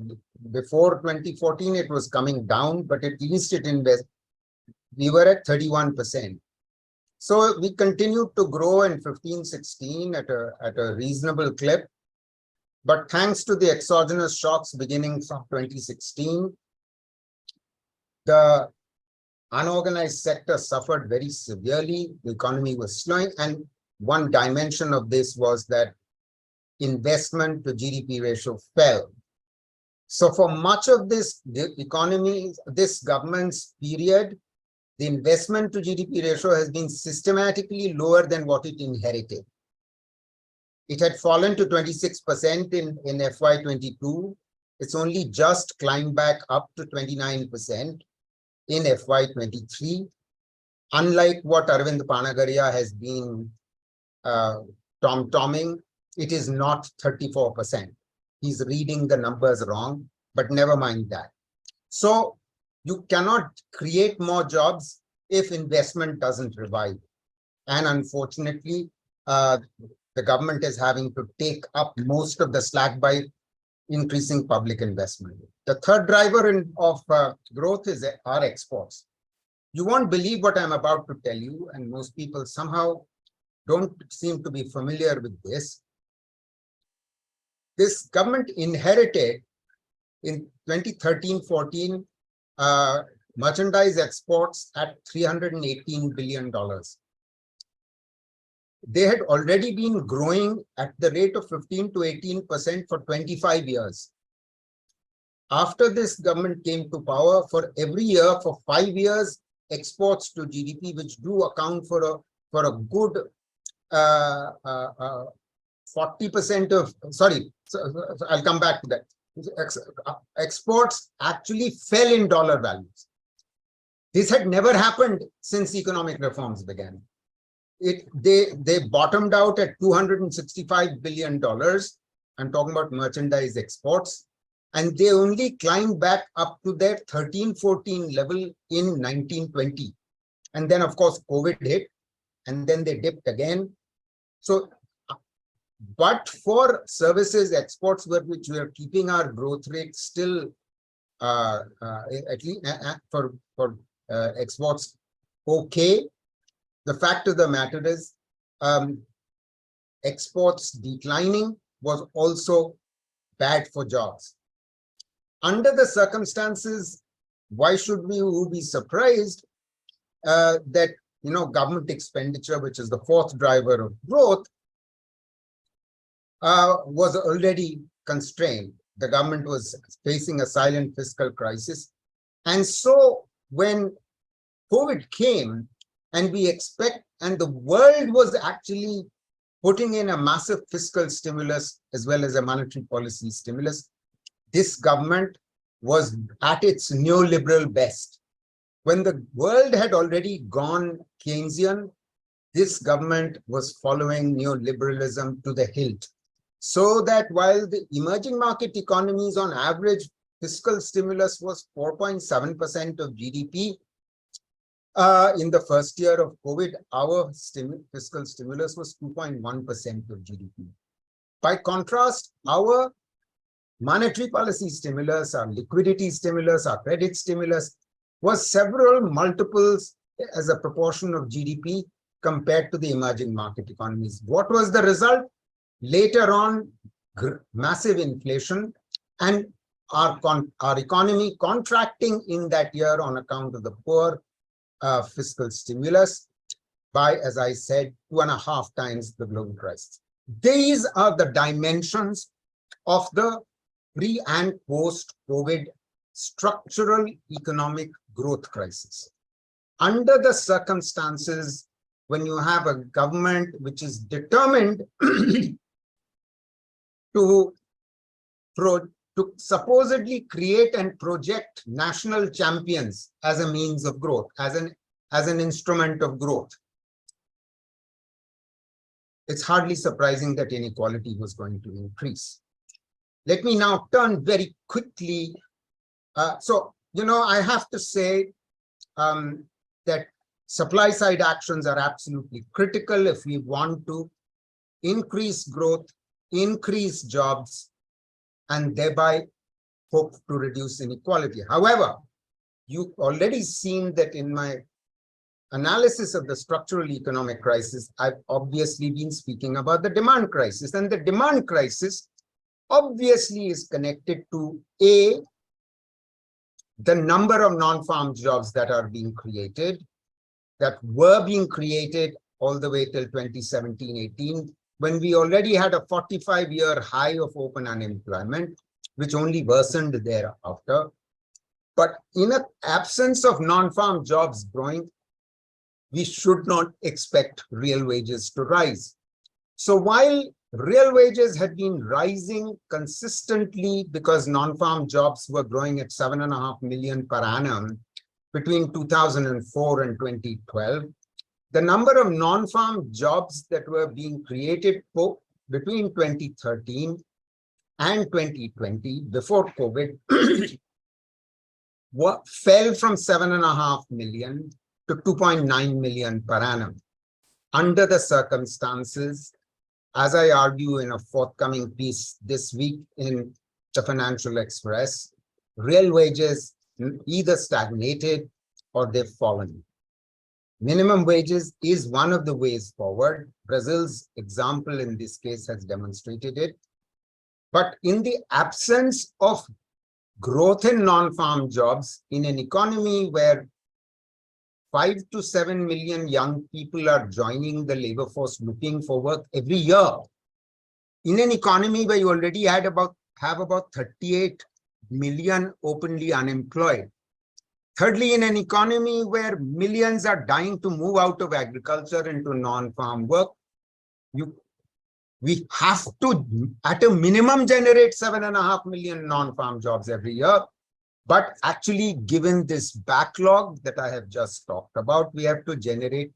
before 2014, it was coming down, but at least we were at 31%. So we continued to grow in 15-16 at a reasonable clip. But thanks to the exogenous shocks beginning from 2016, the unorganized sector suffered very severely. The economy was slowing. And one dimension of this was that investment to GDP ratio fell. So for much of this government's period, the investment to GDP ratio has been systematically lower than what it inherited. It had fallen to 26% in FY22. It's only just climbed back up to 29% in FY23. Unlike what Arvind Panagaria has been tom-tomming, it is not 34%. He's reading the numbers wrong, but never mind that. So you cannot create more jobs if investment doesn't revive. And unfortunately, the government is having to take up most of the slack by increasing public investment. The third driver of growth is our exports. You won't believe what I'm about to tell you, and most people somehow don't seem to be familiar with this. This government inherited in 2013-14 merchandise exports at $318 billion. They had already been growing at the rate of 15 to 18% for 25 years. After this government came to power, for every year, for 5 years, exports to GDP, which do account for a good 40% of, sorry, so I'll come back to that. Exports actually fell in dollar values. This had never happened since economic reforms began. They bottomed out at $265 billion. I'm talking about merchandise exports. And they only climbed back up to their 13-14 level in 1920. And then, of course, COVID hit, and then they dipped again. So, but for services exports, which we are keeping our growth rate still, at least for exports, okay. The fact of the matter is, exports declining was also bad for jobs. Under the circumstances, why should we be surprised that government expenditure, which is the fourth driver of growth, was already constrained? The government was facing a silent fiscal crisis. And so when COVID came, and the world was actually putting in a massive fiscal stimulus as well as a monetary policy stimulus, this government was at its neoliberal best. When the world had already gone Keynesian, this government was following neoliberalism to the hilt. So that while the emerging market economies on average, fiscal stimulus was 4.7% of GDP, in the first year of COVID, our fiscal stimulus was 2.1% of GDP. By contrast, our monetary policy stimulus, our liquidity stimulus, our credit stimulus was several multiples as a proportion of GDP compared to the emerging market economies. What was the result? Later on, massive inflation and our economy contracting in that year on account of the poor fiscal stimulus by, as I said, 2.5 times the global crisis. These are the dimensions of the pre and post-COVID structural economic growth crisis. Under the circumstances, when you have a government which is determined to supposedly create and project national champions as a means of growth, as an instrument of growth, it's hardly surprising that inequality was going to increase. Let me now turn very quickly. I have to say that supply side actions are absolutely critical if we want to increase growth, increase jobs, and thereby hope to reduce inequality. However, you've already seen that in my analysis of the structural economic crisis, I've obviously been speaking about the demand crisis. And the demand crisis obviously is connected to A, the number of non-farm jobs that are being created, that were being created all the way till 2017-18, when we already had a 45-year high of open unemployment, which only worsened thereafter. But in an absence of non-farm jobs growing, we should not expect real wages to rise. So while real wages had been rising consistently because non-farm jobs were growing at 7.5 million per annum between 2004 and 2012, the number of non-farm jobs that were being created between 2013 and 2020, before COVID, fell from 7.5 million to 2.9 million per annum. Under the circumstances, as I argue in a forthcoming piece this week in the Financial Express, real wages either stagnated or they've fallen. Minimum wages is one of the ways forward. Brazil's example in this case has demonstrated it. But in the absence of growth in non-farm jobs, in an economy where 5 to 7 million young people are joining the labor force looking for work every year, in an economy where you already have about 38 million openly unemployed. Thirdly, in an economy where millions are dying to move out of agriculture into non-farm work, we have to, at a minimum, generate 7.5 million non-farm jobs every year. But actually, given this backlog that I have just talked about, we have to generate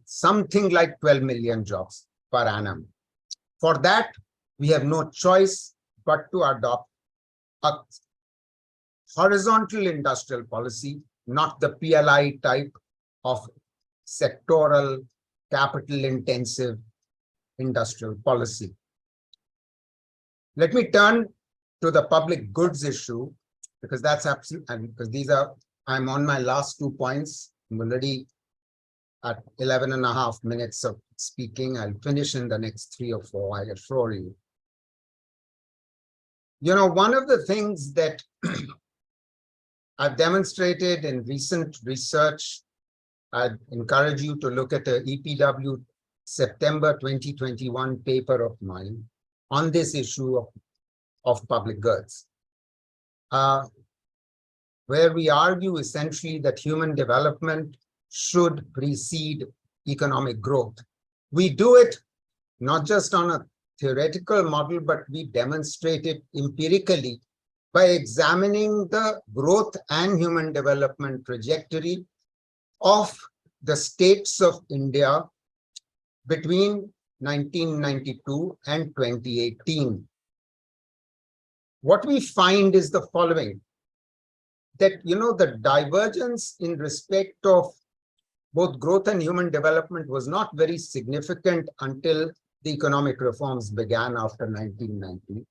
something like 12 million jobs per annum. For that, we have no choice but to adopt a horizontal industrial policy, not the PLI type of sectoral, capital-intensive industrial policy. Let me turn to the public goods issue, because that's absolutely, and because I'm on my last 2 points. I'm already at 11.5 minutes of speaking. I'll finish in the next 3 or 4, I assure you. You know, one of the things that I've demonstrated in recent research, I'd encourage you to look at the EPW September 2021 paper of mine on this issue of public goods, where we argue essentially that human development should precede economic growth. We do it not just on a theoretical model, but we demonstrate it empirically by examining the growth and human development trajectory of the states of India between 1992 and 2018. What we find is the following, that, you know, the divergence in respect of both growth and human development was not very significant until the economic reforms began after 1990.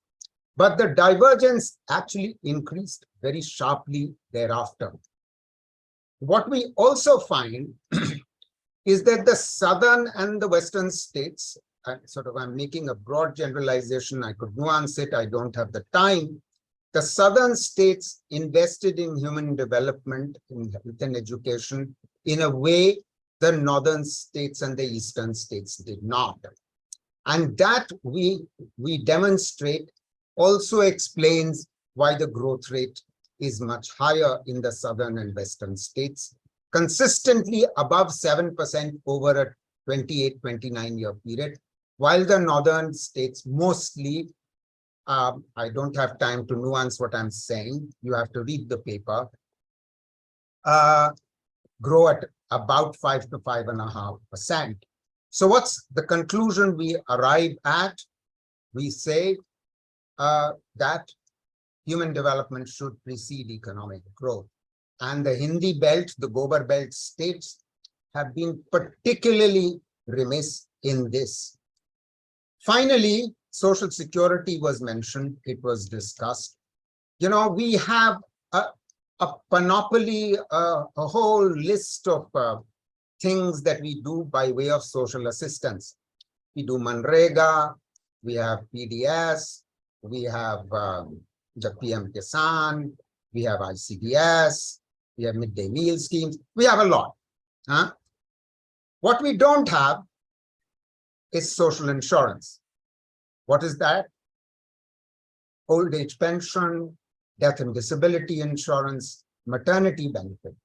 But the divergence actually increased very sharply thereafter. What we also find is that the southern and the western states, I'm making a broad generalization, I could nuance it, I don't have the time. The southern states invested in human development, in health and education, in a way the northern states and the eastern states did not. And that we demonstrate also explains why the growth rate is much higher in the southern and western states, consistently above 7% over a 28-29-year period, while the northern states mostly, I don't have time to nuance what I'm saying, you have to read the paper, grow at about 5 to 5.5%. So what's the conclusion we arrive at? We say that human development should precede economic growth. And the Hindi belt, the Gobar belt states have been particularly remiss in this. Finally, social security was mentioned, it was discussed. You know, we have a panoply, a whole list of things that we do by way of social assistance. We do Manrega, we have PDS, we have the PM Kisan, we have ICDS, we have midday meal schemes, we have a lot. What we don't have is social insurance. What is that? Old age pension, death and disability insurance, maternity benefit.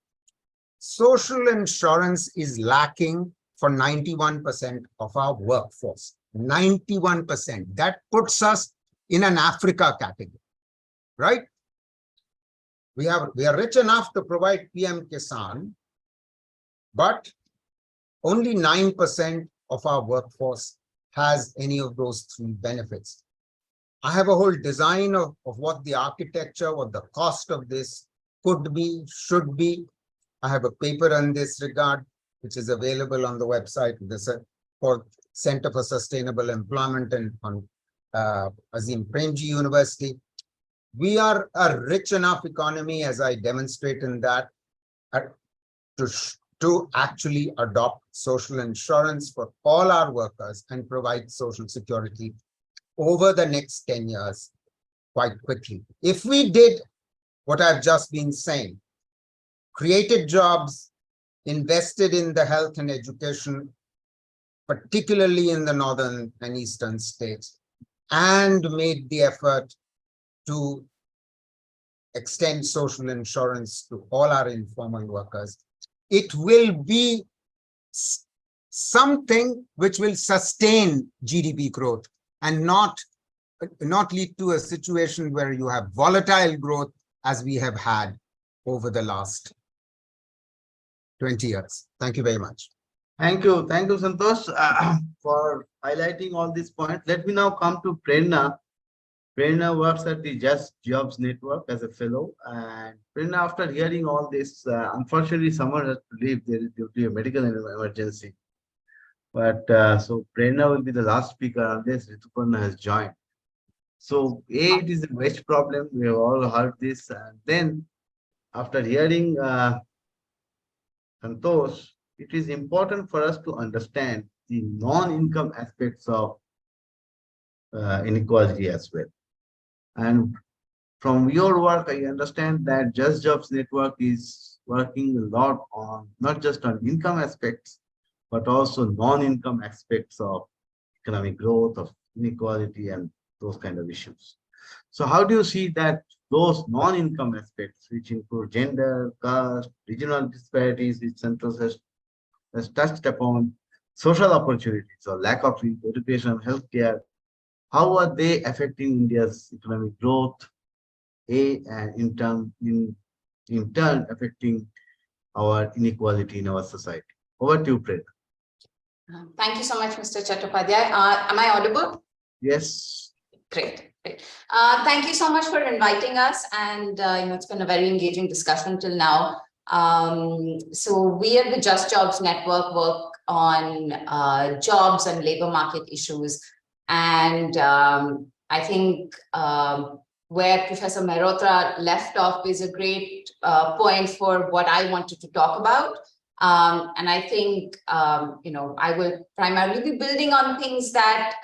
Social insurance is lacking for 91% of our workforce. 91%. That puts us in an Africa category, right? We are rich enough to provide PM Kisan, but only 9% of our workforce has any of those three benefits. I have a whole design of what the architecture, what the cost of this could be, should be. I have a paper on this regard, which is available on the website for Center for Sustainable Employment and on Azim Premji University. We are a rich enough economy, as I demonstrate in that, to actually adopt social insurance for all our workers and provide social security over the next 10 years quite quickly. If we did what I've just been saying, created jobs, invested in the health and education, particularly in the northern and eastern states, and made the effort to extend social insurance to all our informal workers, it will be something which will sustain GDP growth and not lead to a situation where you have volatile growth as we have had over the last 20 years. Thank you very much. Thank you, Santosh, for highlighting all these points. Let me now come to Prerna. Prerna works at the Just Jobs Network as a fellow. And Prerna, after hearing all this, unfortunately, someone has to leave. There is due to a medical emergency. But so Prerna will be the last speaker unless Rituparna has joined. So it is a waste problem. We have all heard this. And then after hearing Santosh, it is important for us to understand the non-income aspects of inequality as well. And from your work, I understand that Just Jobs Network is working a lot on not just on income aspects, but also non-income aspects of economic growth, of inequality, and those kind of issues. So how do you see that those non-income aspects, which include gender, caste, regional disparities, which Santosh has touched upon, social opportunities or lack of education, healthcare, how are they affecting India's economic growth, and in turn affecting our inequality in our society? Over to you, Prerna. Thank you so much, Mr. Chattopadhyay. Am I audible? Yes. Great. Thank you so much for inviting us, and it's been a very engaging discussion till now. So we at the Just Jobs Network work on jobs and labor market issues, and I think where Professor Mehrotra left off is a great point for what I wanted to talk about. And I think, I will primarily be building on things that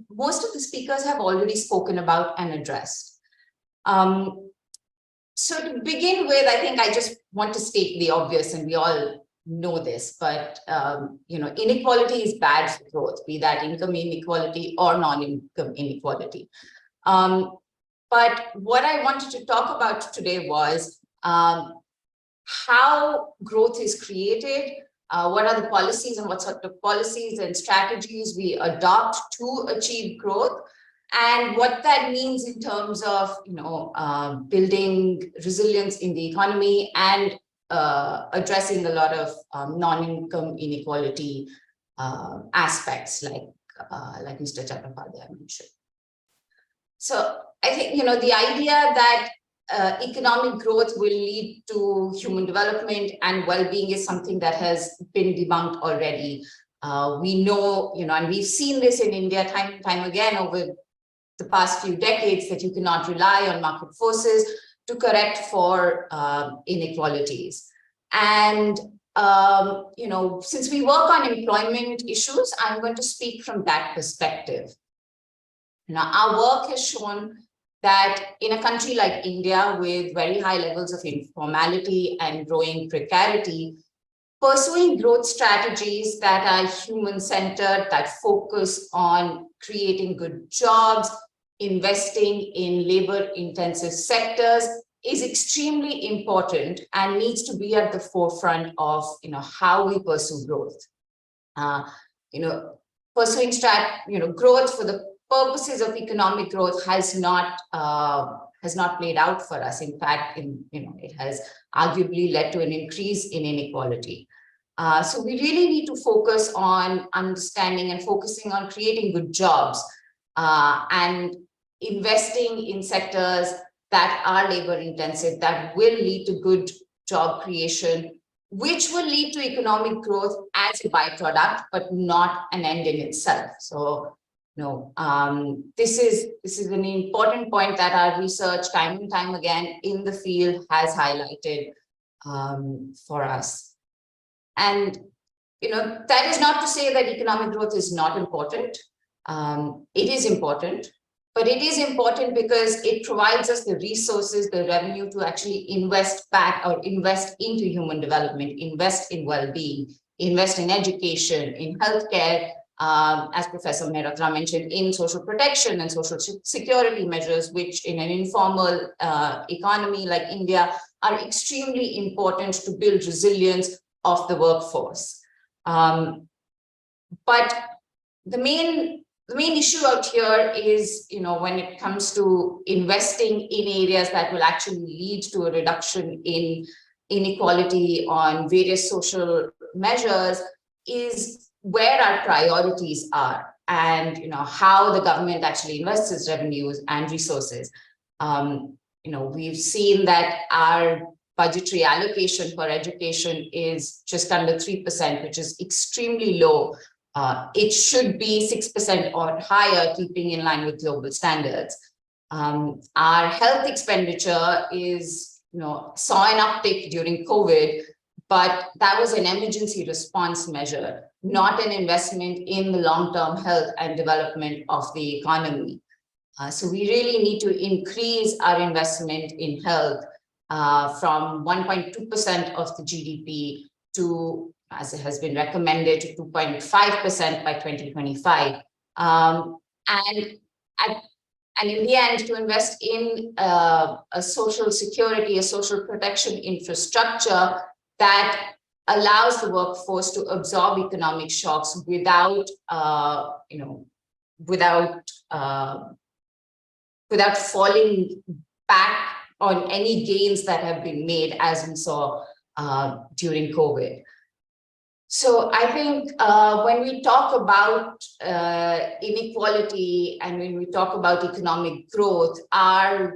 most of the speakers have already spoken about and addressed. So to begin with, I think I just want to state the obvious, and we all know this, but, inequality is bad for growth, be that income inequality or non-income inequality. But what I wanted to talk about today was how growth is created, what are the policies and what sort of policies and strategies we adopt to achieve growth, and what that means in terms of building resilience in the economy and addressing a lot of non-income inequality aspects, like Mr. Chattopadhyay mentioned. So I think the idea that economic growth will lead to human development and well-being is something that has been debunked already. We know, and we've seen this in India time and time again over the past few decades, that you cannot rely on market forces to correct for inequalities. And, since we work on employment issues, I'm going to speak from that perspective. Now, our work has shown that in a country like India, with very high levels of informality and growing precarity, pursuing growth strategies that are human-centered, that focus on creating good jobs, investing in labor-intensive sectors is extremely important and needs to be at the forefront of how we pursue growth. Pursuing growth for the purposes of economic growth has not played out for us. In fact, it has arguably led to an increase in inequality. So we really need to focus on understanding and focusing on creating good jobs and investing in sectors that are labor intensive, that will lead to good job creation, which will lead to economic growth as a byproduct, but not an end in itself. So, this is an important point that our research time and time again in the field has highlighted for us. And, that is not to say that economic growth is not important. It is important, but it is important because it provides us the resources, the revenue to actually invest back or invest into human development, invest in well-being, invest in education, in healthcare, as Professor Mehrotra mentioned, in social protection and social security measures, which in an informal economy like India are extremely important to build resilience of the workforce. But the main issue out here is, when it comes to investing in areas that will actually lead to a reduction in inequality on various social measures, is where our priorities are and, how the government actually invests its revenues and resources. We've seen that our budgetary allocation for education is just under 3%, which is extremely low. It should be 6% or higher, keeping in line with global standards. Our health expenditure saw an uptick during COVID, but that was an emergency response measure, not an investment in the long-term health and development of the economy. So we really need to increase our investment in health from 1.2% of the GDP to, as it has been recommended, to 2.5% by 2025. And in the end, to invest in a social security, a social protection infrastructure that allows the workforce to absorb economic shocks without falling back on any gains that have been made, as we saw during COVID. So I think when we talk about inequality and when we talk about economic growth, our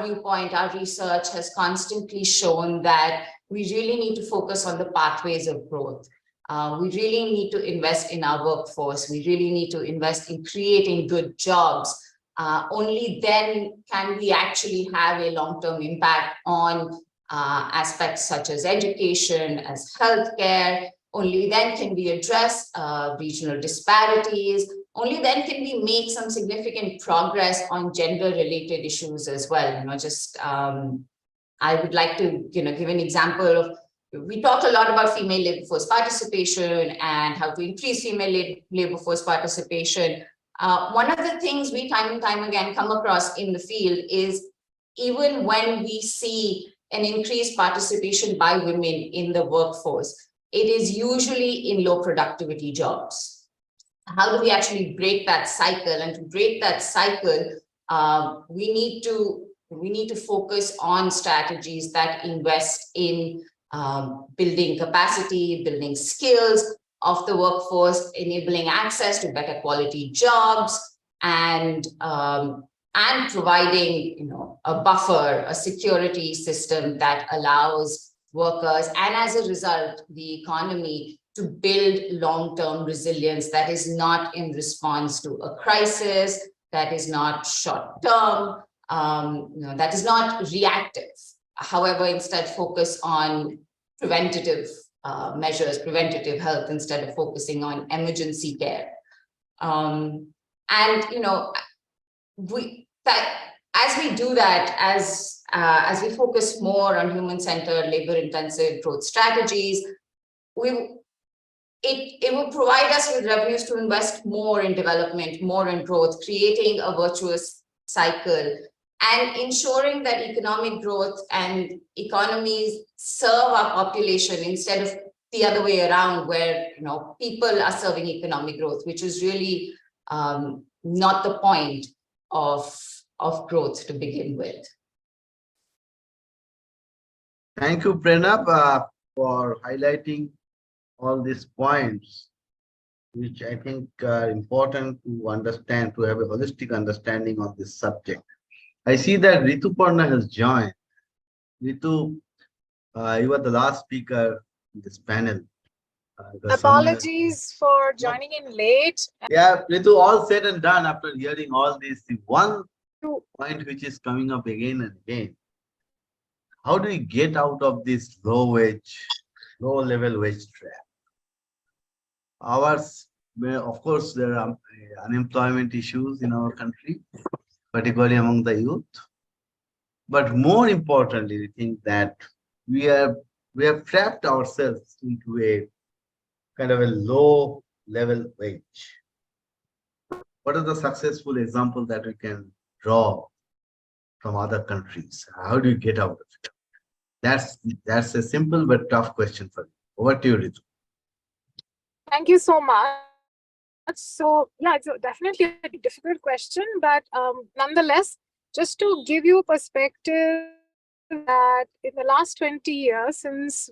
viewpoint, our research has constantly shown that we really need to focus on the pathways of growth. We really need to invest in our workforce. We really need to invest in creating good jobs. Only then can we actually have a long-term impact on aspects such as education, as healthcare. Only then can we address regional disparities. Only then can we make some significant progress on gender-related issues as well. I would like to give an example of, we talk a lot about female labor force participation and how to increase female labor force participation. One of the things we time and time again come across in the field is, even when we see an increased participation by women in the workforce, it is usually in low productivity jobs. How do we actually break that cycle? And to break that cycle, we need to focus on strategies that invest in building capacity, building skills of the workforce, enabling access to better quality jobs, and providing a buffer, a security system that allows workers and, as a result, the economy to build long-term resilience that is not in response to a crisis, that is not short-term, that is not reactive. However, instead focus on preventative measures, preventative health, instead of focusing on emergency care. As we do that, as we focus more on human-centered, labor-intensive growth strategies, it will provide us with revenues to invest more in development, more in growth, creating a virtuous cycle and ensuring that economic growth and economies serve our population instead of the other way around, where people are serving economic growth, which is really not the point of growth to begin with. Thank you, Pranab, for highlighting all these points, which I think are important to understand, to have a holistic understanding of this subject. I see that Rituparna has joined. Ritu, you are the last speaker in this panel. Apologies for joining in late. Yeah, Ritu, all said and done after hearing all these, the one point which is coming up again and again. How do we get out of this low level wage trap? Ours, of course, there are unemployment issues in our country, particularly among the youth. But more importantly, we think that we have trapped ourselves into a kind of a low level wage. What are the successful examples that we can draw from other countries? How do you get out of it? That's a simple but tough question for you. Over to you, Ritu. Thank you so much. So yeah, it's definitely a difficult question, but nonetheless, just to give you perspective that in the last 20 years since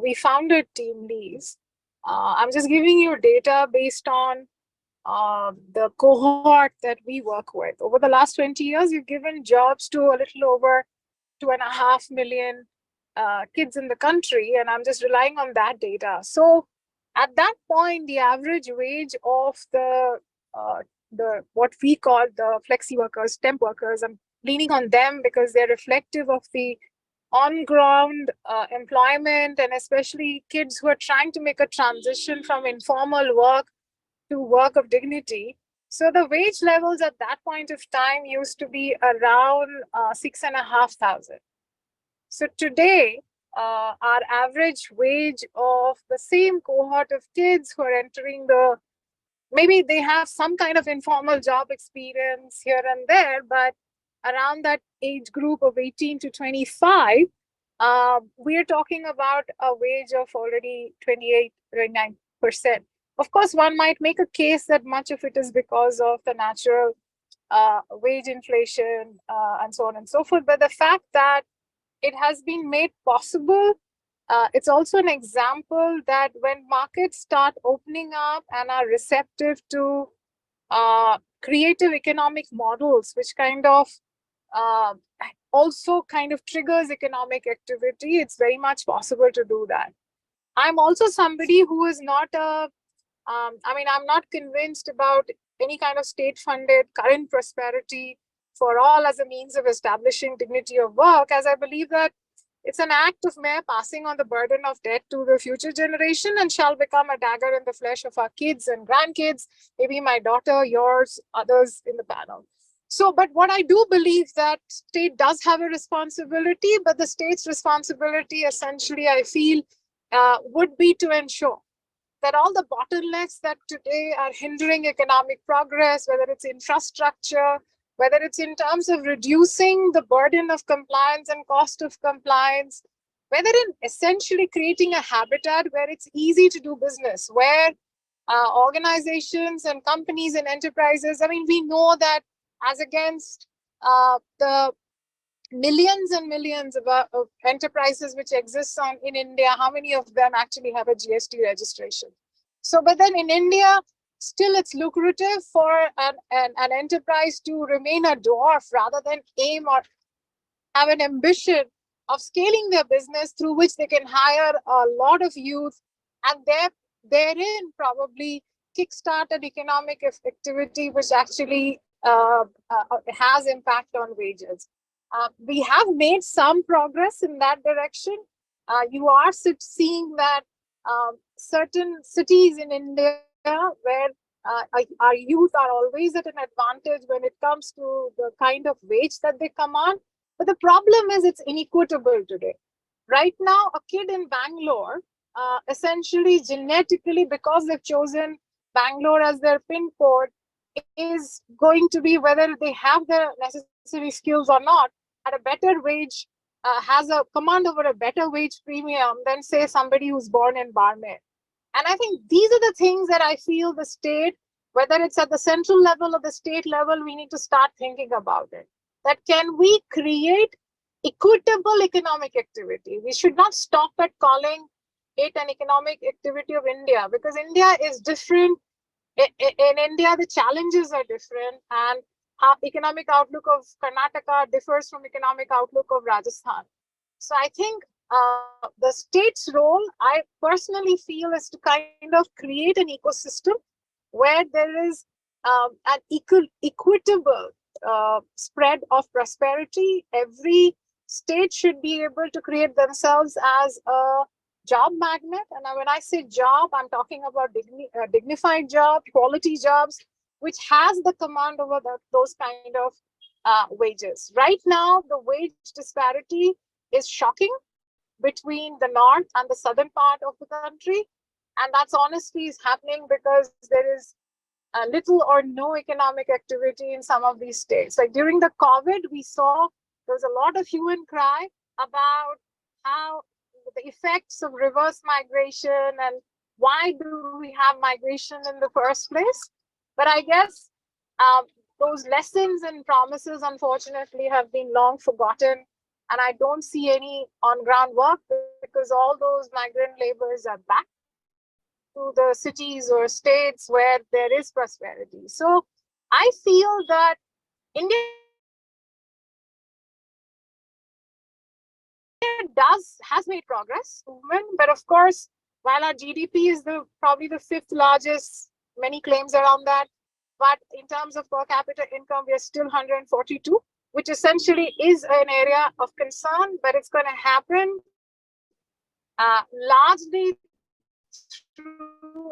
we founded Team Leaves, I'm just giving you data based on the cohort that we work with. Over the last 20 years, we've given jobs to a little over 2.5 million kids in the country, and I'm just relying on that data. So at that point, the average wage of the what we call the flexi workers, temp workers, I'm leaning on them because they're reflective of the on-ground employment, and especially kids who are trying to make a transition from informal work to work of dignity. So the wage levels at that point of time used to be around 6,500. So today, our average wage of the same cohort of kids who are entering maybe they have some kind of informal job experience here and there, but around that age group of 18 to 25, we're talking about a wage of already 28, 29%. Of course, one might make a case that much of it is because of the natural wage inflation and so on and so forth. But the fact that it has been made possible, it's also an example that when markets start opening up and are receptive to creative economic models, which kind of also kind of triggers economic activity, it's very much possible to do that. I'm also somebody who is not I'm not convinced about any kind of state-funded current prosperity for all as a means of establishing dignity of work, as I believe that it's an act of mere passing on the burden of debt to the future generation and shall become a dagger in the flesh of our kids and grandkids, maybe my daughter, yours, others in the panel. So, but what I do believe that state does have a responsibility, but the state's responsibility essentially, I feel, would be to ensure that all the bottlenecks that today are hindering economic progress, whether it's infrastructure, whether it's in terms of reducing the burden of compliance and cost of compliance, whether in essentially creating a habitat where it's easy to do business, where organizations and companies and enterprises, we know that as against the millions and millions of enterprises which exist in India, how many of them actually have a GST registration? So, but then in India, still it's lucrative for an enterprise to remain a dwarf rather than aim or have an ambition of scaling their business through which they can hire a lot of youth and therein probably kickstart an economic activity which actually has impact on wages. We have made some progress in that direction. You are seeing that certain cities in India where our youth are always at an advantage when it comes to the kind of wage that they command. But the problem is it's inequitable today. Right now, a kid in Bangalore essentially genetically, because they've chosen Bangalore as their pin code, is going to be whether they have the necessary skills or not at a better wage, has a command over a better wage premium than, say, somebody who's born in Barmer. And I think these are the things that I feel the state, whether it's at the central level or the state level, we need to start thinking about it. That can we create equitable economic activity? We should not stop at calling it an economic activity of India, because India is different. In India, the challenges are different, and how economic outlook of Karnataka differs from economic outlook of Rajasthan. So I think the state's role, I personally feel, is to kind of create an ecosystem where there is an equitable spread of prosperity. Every state should be able to create themselves as a job magnet. And when I say job, I'm talking about dignified job, quality jobs, which has the command over those kind of wages. Right now, the wage disparity is shocking between the north and the southern part of the country. And that's honestly is happening because there is little or no economic activity in some of these states. Like during the COVID, we saw there was a lot of hue and cry about how the effects of reverse migration and why do we have migration in the first place. But I guess those lessons and promises, unfortunately, have been long forgotten. And I don't see any on-ground work because all those migrant laborers are back to the cities or states where there is prosperity. So I feel that India has made progress, movement, but of course, while our GDP is probably the fifth largest, many claims around that, but in terms of per capita income, we are still 142, which essentially is an area of concern, but it's going to happen largely through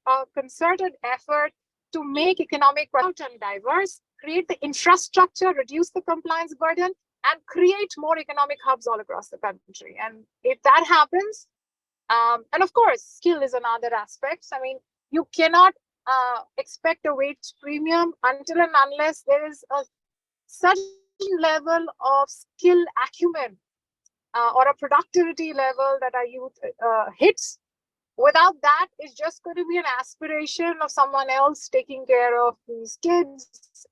a concerted effort to make economic and diverse, create the infrastructure, reduce the compliance burden, and create more economic hubs all across the country. And if that happens, and of course, skill is another aspect. I mean, you cannot expect a wage premium until and unless there is a certain level of skill acumen or a productivity level that our youth hits. Without that, it's just going to be an aspiration of someone else taking care of these kids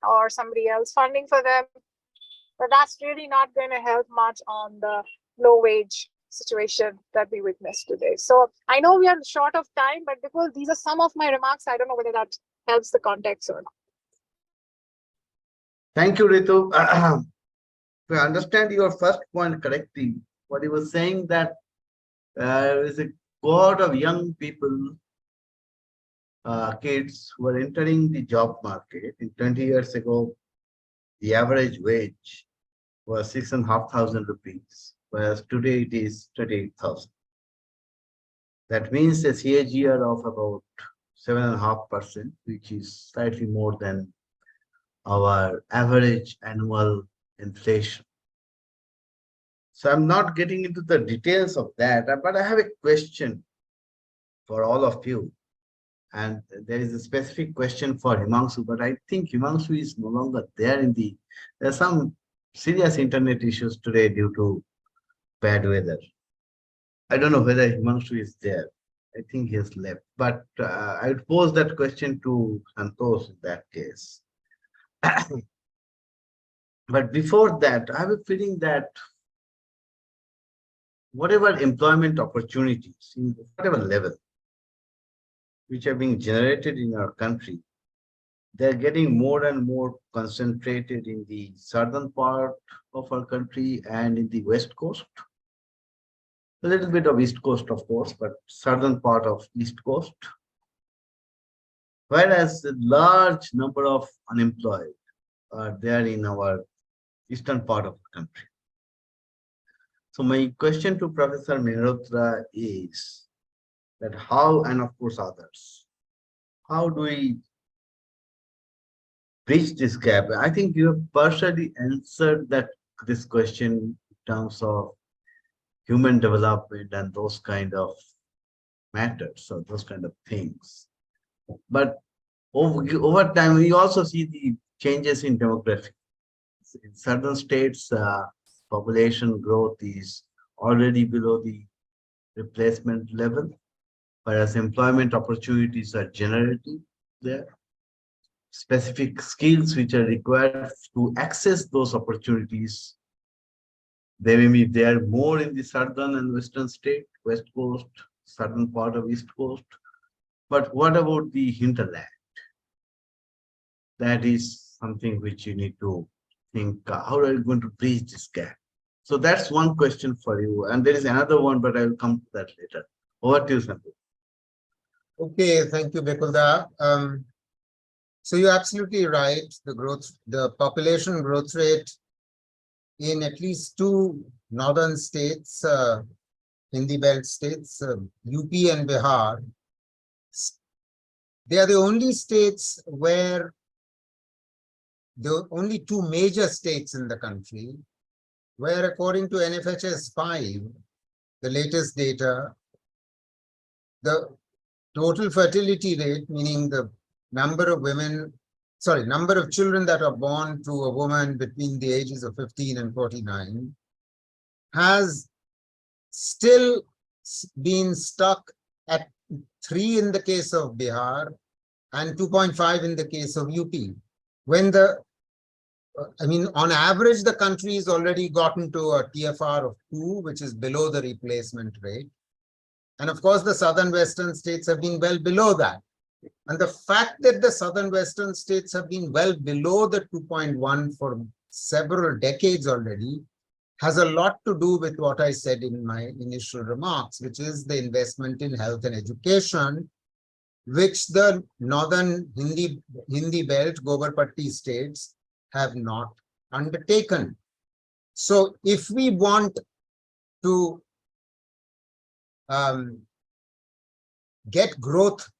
or somebody else funding for them. But that's really not going to help much on the low wage situation that we witnessed today. So I know we are short of time, but because these are some of my remarks, I don't know whether that helps the context or not. Thank you, Ritu. If I understand your first point correctly, what you were saying that there is a cohort of young people, kids who are entering the job market. In 20 years ago, the average wage was 6,500 rupees, whereas today it is 28,000. That means a CAGR of about 7.5%, which is slightly more than our average annual inflation. So I'm not getting into the details of that, but I have a question for all of you. And there is a specific question for Himanshu, but I think Himanshu is no longer there there's some serious internet issues today due to bad weather. I don't know whether Himanshu is there. I think he has left, but I would pose that question to Santosh in that case. But before that, I have a feeling that whatever employment opportunities, in whatever level, which are being generated in our country, they're getting more and more concentrated in the southern part of our country and in the west coast. A little bit of east coast, of course, but southern part of east coast. Whereas a large number of unemployed are there in our eastern part of the country. So my question to Professor Mehrotra is that how, and of course others, how do we bridge this gap? I think you have partially answered this question in terms of human development and those kind of matters or those kind of things. But over time, we also see the changes in demography. In certain states, population growth is already below the replacement level, whereas employment opportunities are generating there. Specific skills which are required to access those opportunities, they may be there more in the southern and western state, west coast, southern part of east coast. But what about the hinterland? That is something which you need to think, how are you going to bridge this gap? So that's one question for you. And there is another one, but I will come to that later. Over to you, Sandeep. Okay, thank you, Bekulda. So you're absolutely right. The population growth rate in at least two northern states, Hindi belt states, UP and Bihar, they are the only states where the only two major states in the country, where according to NFHS 5, the latest data, the total fertility rate, meaning the number of children that are born to a woman between the ages of 15 and 49, has still been stuck at 3 in the case of Bihar and 2.5 in the case of UP. When on average, the country has already gotten to a TFR of 2, which is below the replacement rate. And of course, the southern western states have been well below that. And the fact that the southern western states have been well below the 2.1 for several decades already has a lot to do with what I said in my initial remarks, which is the investment in health and education, which the northern Hindi belt, Gobarpatti states have not undertaken. So if we want to get growth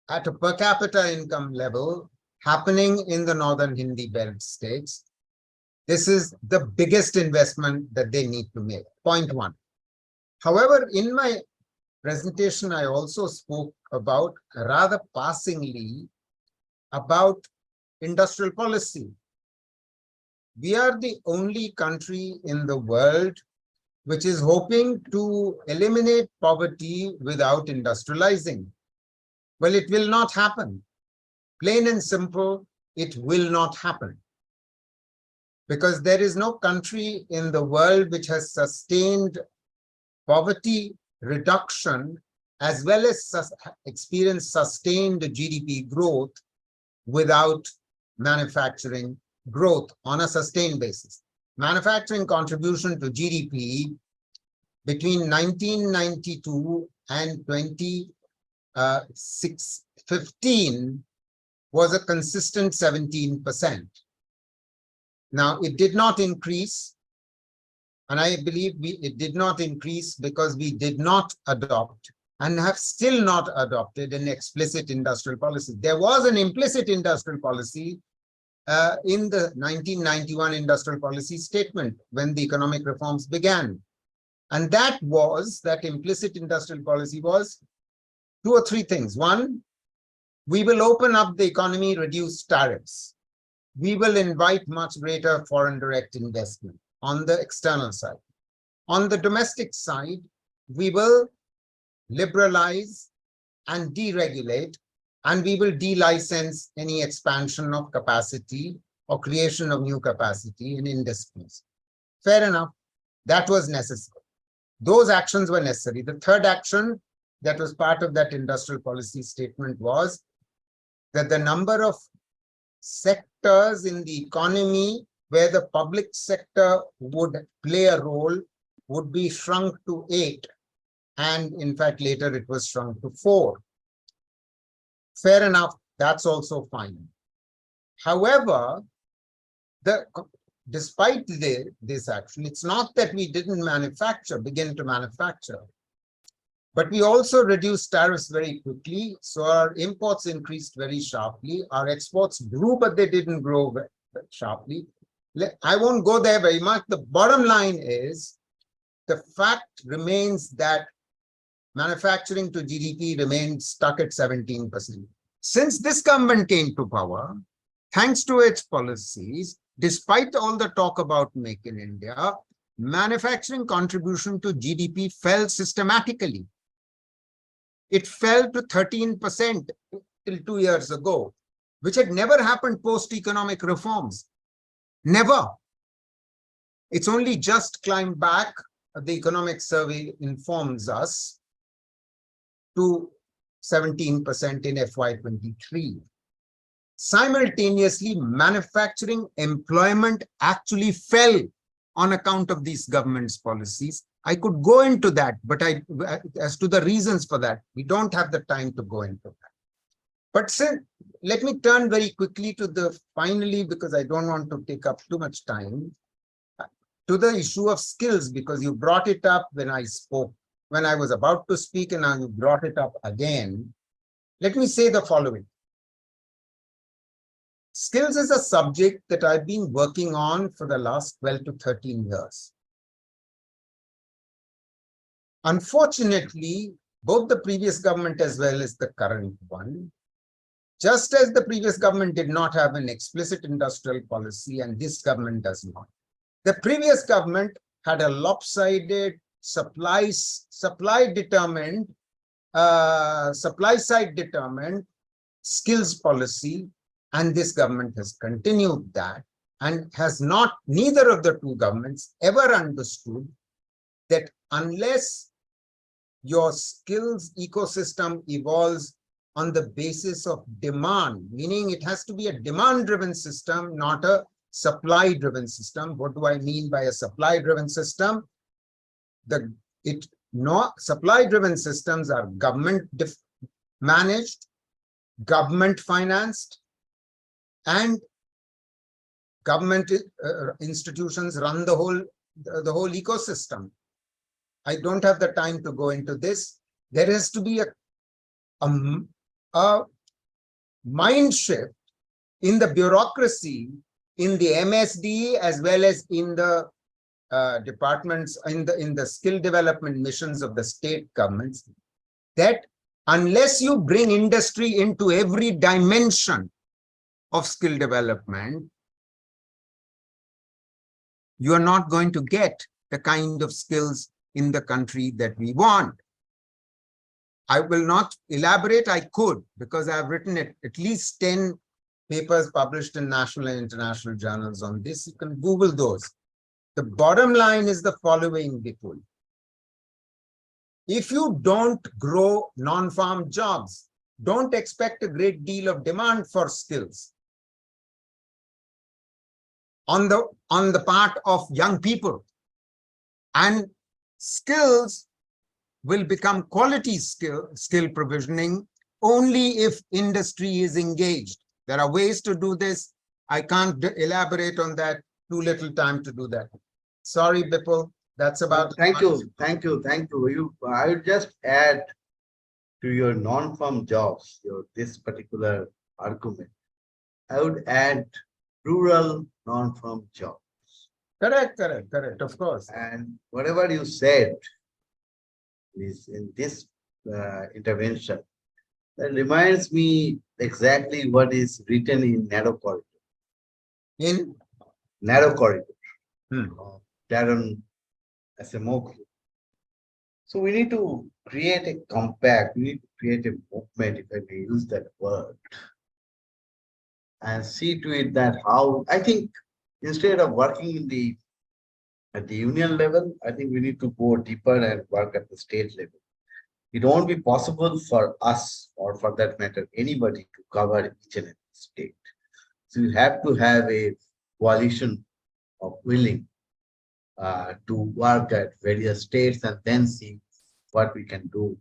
at a per capita income level happening in the northern Hindi belt states, this is the biggest investment that they need to make. Point one. However, in my presentation, I also spoke about, rather passingly, about industrial policy. We are the only country in the world which is hoping to eliminate poverty without industrializing. Well, it will not happen. Plain and simple, it will not happen. Because there is no country in the world which has sustained poverty reduction as well as experienced sustained GDP growth without manufacturing growth on a sustained basis. Manufacturing contribution to GDP between 1992 and 2015 was a consistent 17%. Now, it did not increase, and I believe it did not increase because we did not adopt and have still not adopted an explicit industrial policy. There was an implicit industrial policy in the 1991 industrial policy statement when the economic reforms began. And that implicit industrial policy was 2 or 3 things. One, we will open up the economy, reduce tariffs. We will invite much greater foreign direct investment on the external side. On the domestic side, we will liberalize and deregulate, and we will de-license any expansion of capacity or creation of new capacity in industries. Fair enough. That was necessary. Those actions were necessary. The third action that was part of that industrial policy statement was that the number of sectors in the economy where the public sector would play a role would be shrunk to 8. And in fact, later it was shrunk to 4. Fair enough, that's also fine. However, despite this action, it's not that we didn't begin to manufacture, but we also reduced tariffs very quickly. So our imports increased very sharply. Our exports grew, but they didn't grow very sharply. I won't go there very much. The bottom line is, the fact remains that manufacturing to GDP remained stuck at 17%. Since this government came to power, thanks to its policies, despite all the talk about Make in India, manufacturing contribution to GDP fell systematically. It fell to 13% till 2 years ago, which had never happened post-economic reforms. Never. It's only just climbed back, the economic survey informs us, to 17% in FY23. Simultaneously, manufacturing employment actually fell on account of these government's policies. I could go into that, but as to the reasons for that, we don't have the time to go into that. But let me turn very quickly to finally, because I don't want to take up too much time, to the issue of skills, because you brought it up when I spoke, when I was about to speak, and now you brought it up again. Let me say the following. Skills is a subject that I've been working on for the last 12 to 13 years. Unfortunately, both the previous government as well as the current one, just as the previous government did not have an explicit industrial policy and this government does not. The previous government had a lopsided supply side determined skills policy, and this government has continued that and has not, neither of the two governments ever understood that unless your skills ecosystem evolves on the basis of demand, meaning it has to be a demand-driven system, not a supply-driven system. What do I mean by a supply-driven system? Supply-driven systems are government managed, government financed, and government institutions run the whole ecosystem. I don't have the time to go into this. There has to be a mind shift in the bureaucracy, in the MSD, as well as in the departments, in the skill development missions of the state governments, that unless you bring industry into every dimension of skill development, you are not going to get the kind of skills in the country that we want. I will not elaborate. I could, because I've written at least 10 papers published in national and international journals on this. You can Google those. The bottom line is the following, Vipul. If you don't grow non-farm jobs, don't expect a great deal of demand for skills on the part of young people. And skills will become quality skill provisioning only if industry is engaged. There are ways to do this. I can't elaborate on that. Too little time to do that. Sorry, Bipul. That's about. Thank you. I would just add to your non-farm jobs, this particular argument. I would add rural non-farm jobs. Correct, of course. And whatever you said is in this intervention, that reminds me exactly what is written in Narrow Corridor. In Narrow Corridor, of Darren Acemoglu. So we need to create a compact, we need to create a movement, if I may use that word, and see to it that how, I think, instead of working at the union level, I think we need to go deeper and work at the state level. It won't be possible for us, or for that matter, anybody, to cover each and every state. So you have to have a coalition of willing to work at various states and then see what we can do.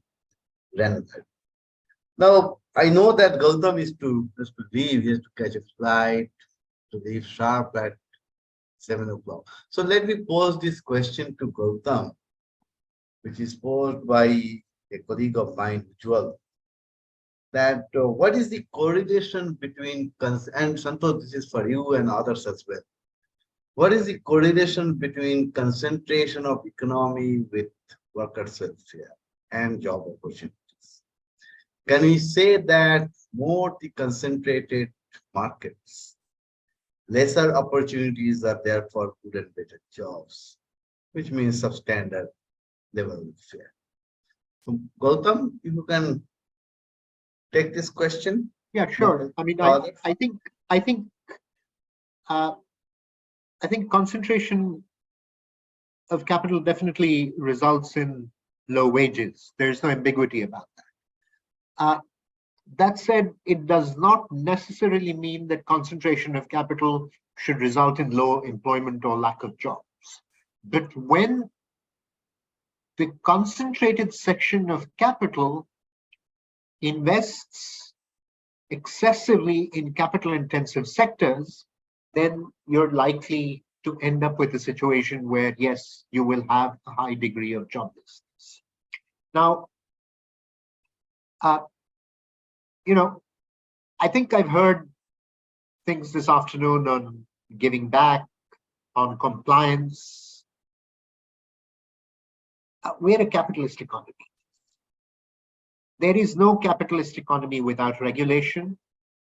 Now, I know that Gautam is to leave, he has to catch a flight to leave sharp at 7 o'clock. So let me pose this question to Gautam, which is posed by a colleague of mine, Ujjwal, that what is the correlation between, and Santosh, this is for you and others as well. What is the correlation between concentration of economy with workers' welfare and job opportunities. Can we say that more the concentrated markets, lesser opportunities are there for good and better jobs, which means substandard level fare? So, Gautam, you can take this question. Yeah, sure. I mean, I think uh, I think concentration of capital definitely results in low wages. There's no ambiguity about that. That said, it does not necessarily mean that concentration of capital should result in low employment or lack of jobs. But when the concentrated section of capital invests excessively in capital intensive sectors, then you're likely to end up with a situation where, yes, you will have a high degree of joblessness. Now, I think I've heard things this afternoon on giving back, on compliance. We're a capitalist economy. There is no capitalist economy without regulation.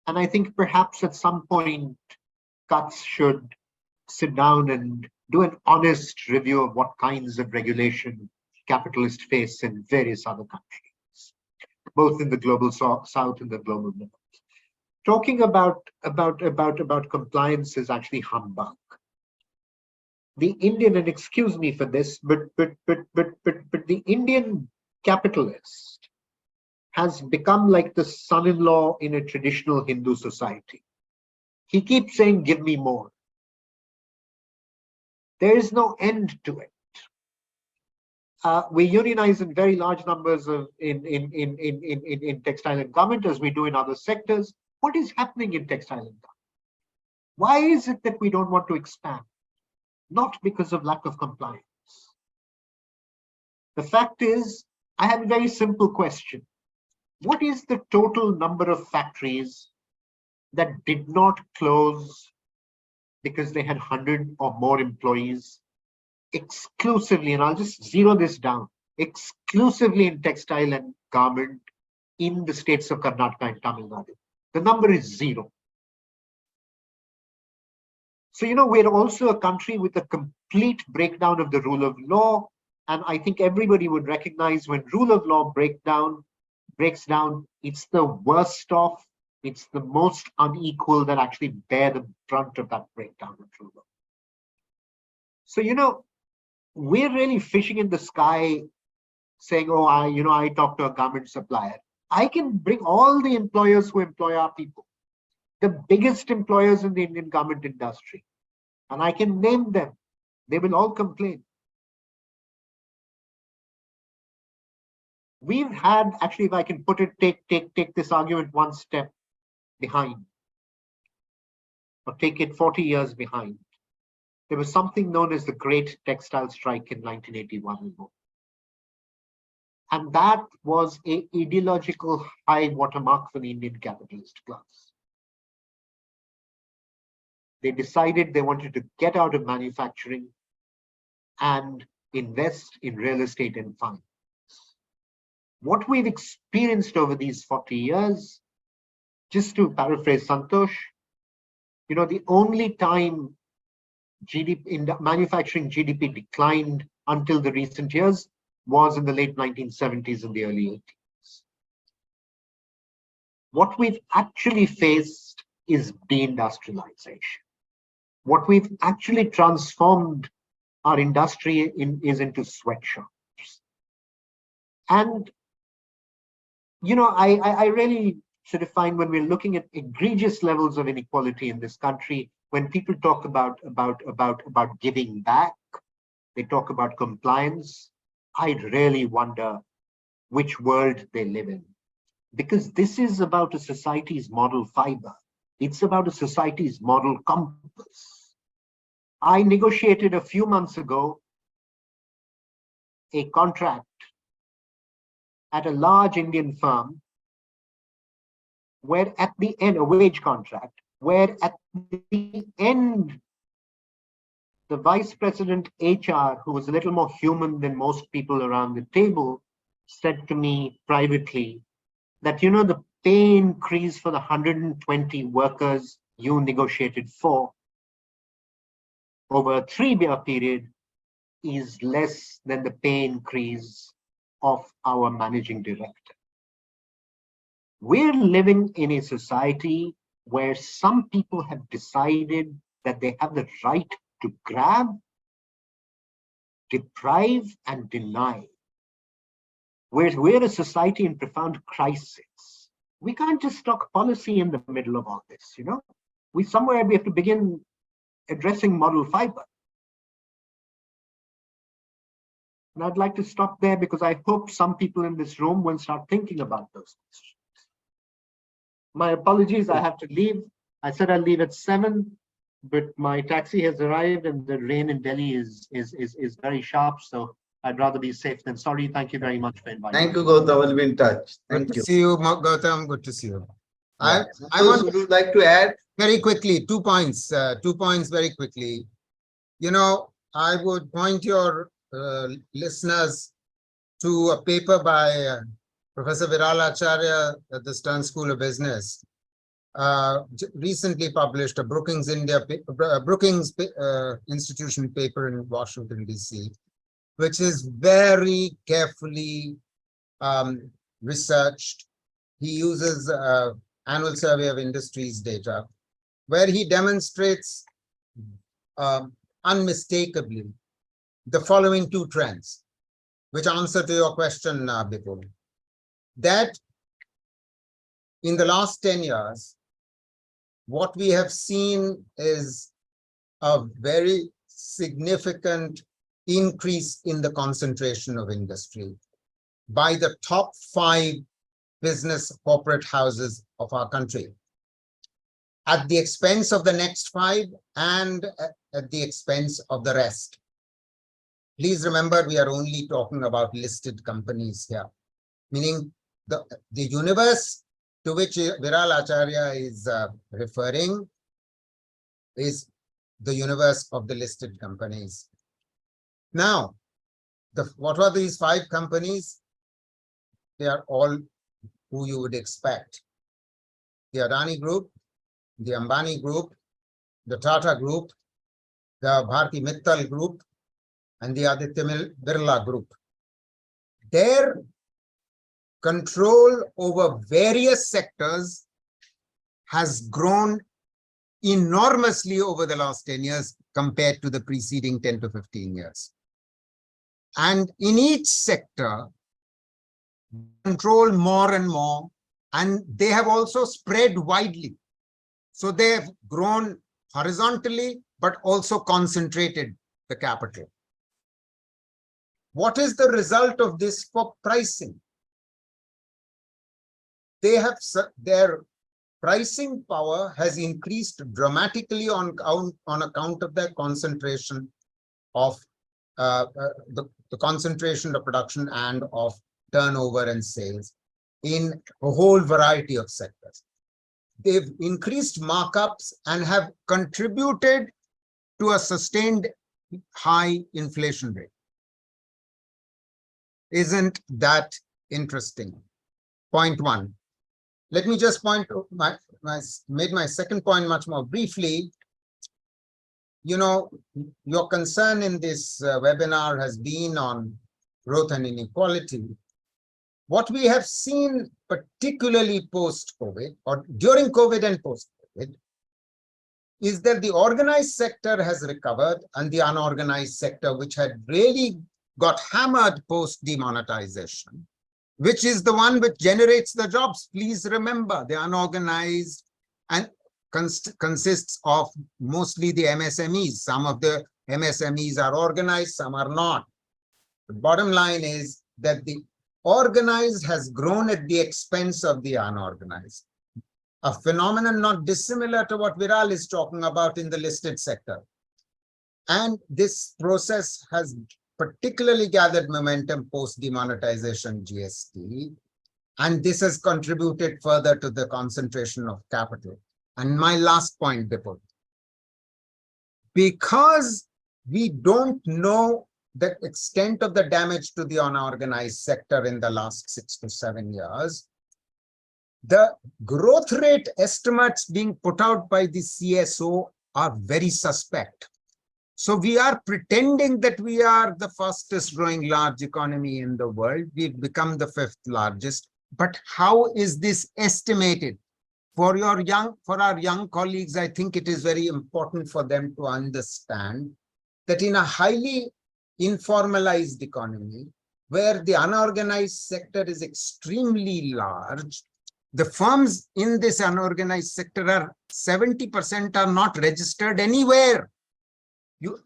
And I think perhaps at some point, Cuts should sit down and do an honest review of what kinds of regulation capitalists face in various other countries, both in the global south and the global north. Talking about compliance is actually humbug. The Indian, and excuse me for this, but the Indian capitalist has become like the son-in-law in a traditional Hindu society. He keeps saying, "Give me more." There is no end to it. We unionize in very large numbers in textile and garment, as we do in other sectors. What is happening in textile and garment? Why is it that we don't want to expand? Not because of lack of compliance. The fact is, I have a very simple question. What is the total number of factories that did not close because they had 100 or more employees exclusively, and I'll just zero this down, exclusively in textile and garment in the states of Karnataka and Tamil Nadu? The number is 0. So, we're also a country with a complete breakdown of the rule of law. And I think everybody would recognize when rule of law breaks down, it's the worst off, it's the most unequal that actually bear the brunt of that breakdown of rule of law. So, we're really fishing in the sky saying, oh, I talked to a garment supplier. I can bring all the employers who employ our people, the biggest employers in the Indian garment industry, and I can name them. They will all complain. We've had, actually, if I can put it, take this argument one step behind, or take it 40 years behind. There was something known as the Great Textile Strike in 1981. And that was an ideological high watermark for the Indian capitalist class. They decided they wanted to get out of manufacturing and invest in real estate and finance. What we've experienced over these 40 years, just to paraphrase Santosh, the only time GDP in manufacturing GDP declined until the recent years was in the late 1970s and the early 80s. What we've actually faced is deindustrialization. What we've actually transformed our industry is into sweatshops. And, I really sort of find when we're looking at egregious levels of inequality in this country, when people talk about giving back, they talk about compliance, I really wonder which world they live in. Because this is about a society's moral fiber. It's about a society's moral compass. I negotiated a few months ago a contract at a large Indian firm where at the end, a wage contract, where at the end, the vice president HR, who was a little more human than most people around the table, said to me privately that, you know, the pay increase for the 120 workers you negotiated for over a 3-year period is less than the pay increase of our managing director. We're living in a society where some people have decided that they have the right to grab, deprive, and deny. We're a society in profound crisis. We can't just talk policy in the middle of all this, you know. We have to begin addressing moral fiber. And I'd like to stop there because I hope some people in this room will start thinking about those questions. My apologies, I have to leave. I said I'll leave at 7, but my taxi has arrived and the rain in Delhi is very sharp. So I'd rather be safe than sorry. Thank you very much for inviting me. Thank you, Gautam. We'll be in touch. Good Thank to you. see you, Gautam. Good to see you. Yeah. I want Would you like to add? very quickly 2 points. 2 points very quickly. You know, I would point your listeners to a paper by Professor Viral Acharya at the Stern School of Business, recently published a Brookings Institution paper in Washington, D.C., which is very carefully researched. He uses Annual Survey of Industries data, where he demonstrates unmistakably the following 2 trends, which answer to your question, Bipul. That in the last 10 years, what we have seen is a very significant increase in the concentration of industry by the top 5 business corporate houses of our country, at the expense of the next 5 and at the expense of the rest. Please remember, we are only talking about listed companies here, meaning the universe to which Viral Acharya is referring is the universe of the listed companies. Now, what are these 5 companies? They are all who you would expect. The Adani Group, the Ambani Group, the Tata Group, the Bharti Mittal Group, and the Aditya Birla Group. Their control over various sectors has grown enormously over the last 10 years compared to the preceding 10 to 15 years. And in each sector, control more and more, and they have also spread widely. So they have grown horizontally, but also concentrated the capital. What is the result of this for pricing? They have their pricing power has increased dramatically on account of their concentration of the concentration of production and of turnover and sales in a whole variety of sectors. They've increased markups and have contributed to a sustained high inflation rate. Isn't that interesting? Point 1. Let me just made my second point much more briefly. You know, your concern in this webinar has been on growth and inequality. What we have seen, particularly post-COVID or during COVID and post-COVID, is that the organized sector has recovered and the unorganized sector, which had really got hammered post-demonetization, which is the one which generates the jobs. Please remember, the unorganized and consists of mostly the MSMEs. Some of the MSMEs are organized, some are not. The bottom line is that the organized has grown at the expense of the unorganized. A phenomenon not dissimilar to what Viral is talking about in the listed sector. And this process has particularly gathered momentum post-demonetization GST. And this has contributed further to the concentration of capital. And my last point, Bipul, because we don't know the extent of the damage to the unorganized sector in the last 6 to 7 years, the growth rate estimates being put out by the CSO are very suspect. So we are pretending that we are the fastest growing large economy in the world. We've become the 5th largest. But how is this estimated? For our young colleagues, I think it is very important for them to understand that in a highly informalized economy, where the unorganized sector is extremely large, the firms in this unorganized sector are 70% are not registered anywhere.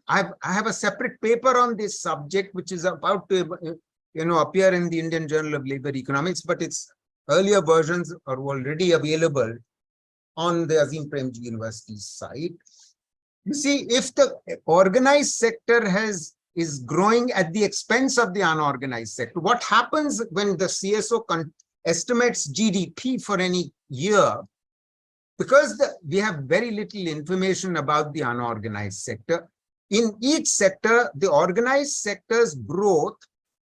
I have a separate paper on this subject, which is about to appear in the Indian Journal of Labor Economics, but its earlier versions are already available on the Azim Premji University's site. You see, if the organized sector is growing at the expense of the unorganized sector, what happens when the CSO estimates GDP for any year? Because we have very little information about the unorganized sector. In each sector, the organized sector's growth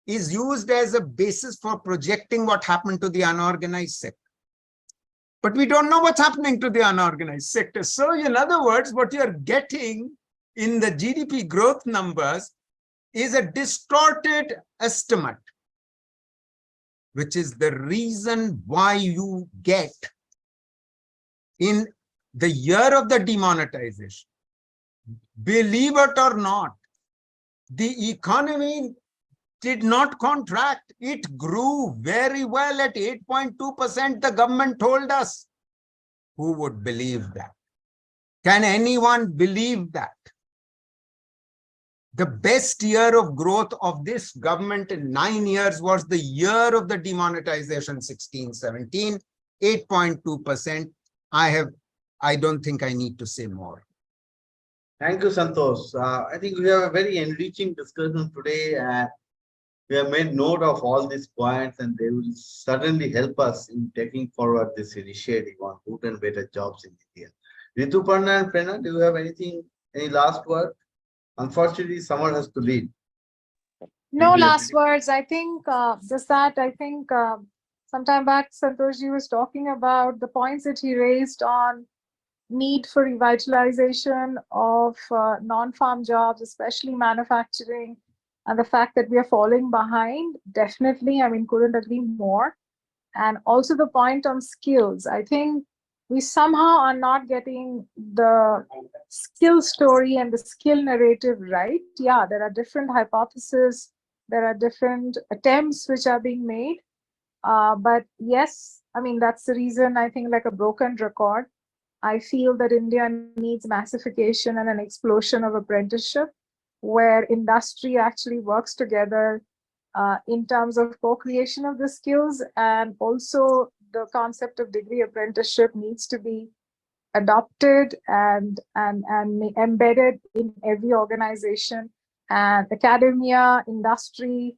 is used as a basis for projecting what happened to the unorganized sector. But we don't know what's happening to the unorganized sector. So in other words, what you're getting in the GDP growth numbers is a distorted estimate, which is the reason why you get in the year of the demonetization, believe it or not, the economy did not contract. It grew very well at 8.2%. The government told us. Who would believe that? Can anyone believe that? The best year of growth of this government in 9 years was the year of the demonetization, 16-17, 8.2%. I don't think I need to say more. Thank you, Santosh. I think we have a very enriching discussion today, and we have made note of all these points, and they will certainly help us in taking forward this initiative on good and better jobs in India. Rituparna and Prerna, do you have any last word? Unfortunately, someone has to leave. No Maybe last words. I think sometime back, Santoshji was talking about the points that he raised on need for revitalization of non-farm jobs, especially manufacturing, and the fact that we are falling behind. Definitely, I mean, couldn't agree more. And also the point on skills. I think we somehow are not getting the skill story and the skill narrative right. Yeah, there are different hypotheses, there are different attempts which are being made. But yes, I mean, that's the reason I think, like a broken record, I feel that India needs massification and an explosion of apprenticeship, where industry actually works together in terms of co-creation of the skills, and also the concept of degree apprenticeship needs to be adopted and embedded in every organization, and academia, industry,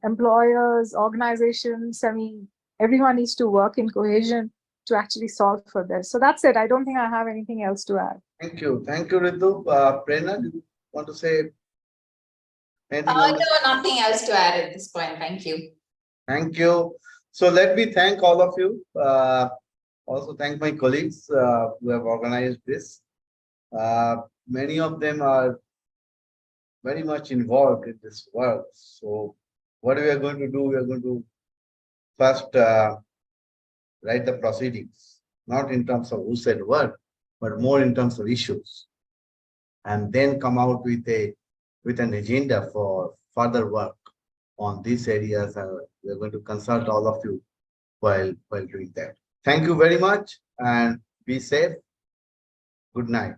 employers, organizations. I mean, everyone needs to work in cohesion to actually solve for this. So that's it. I don't think I have anything else to add. Thank you, Ritu. Prerna, do you want to say anything? No, nothing else to add at this point. Thank you. Thank you. So let me thank all of you. Also thank my colleagues who have organized this. Many of them are very much involved in this work. So what we are going to do, we are going to first write the proceedings, not in terms of who said what, but more in terms of issues, and then come out with an agenda for further work on these areas. We are going to consult all of you while doing that. Thank you very much, and be safe. Good night.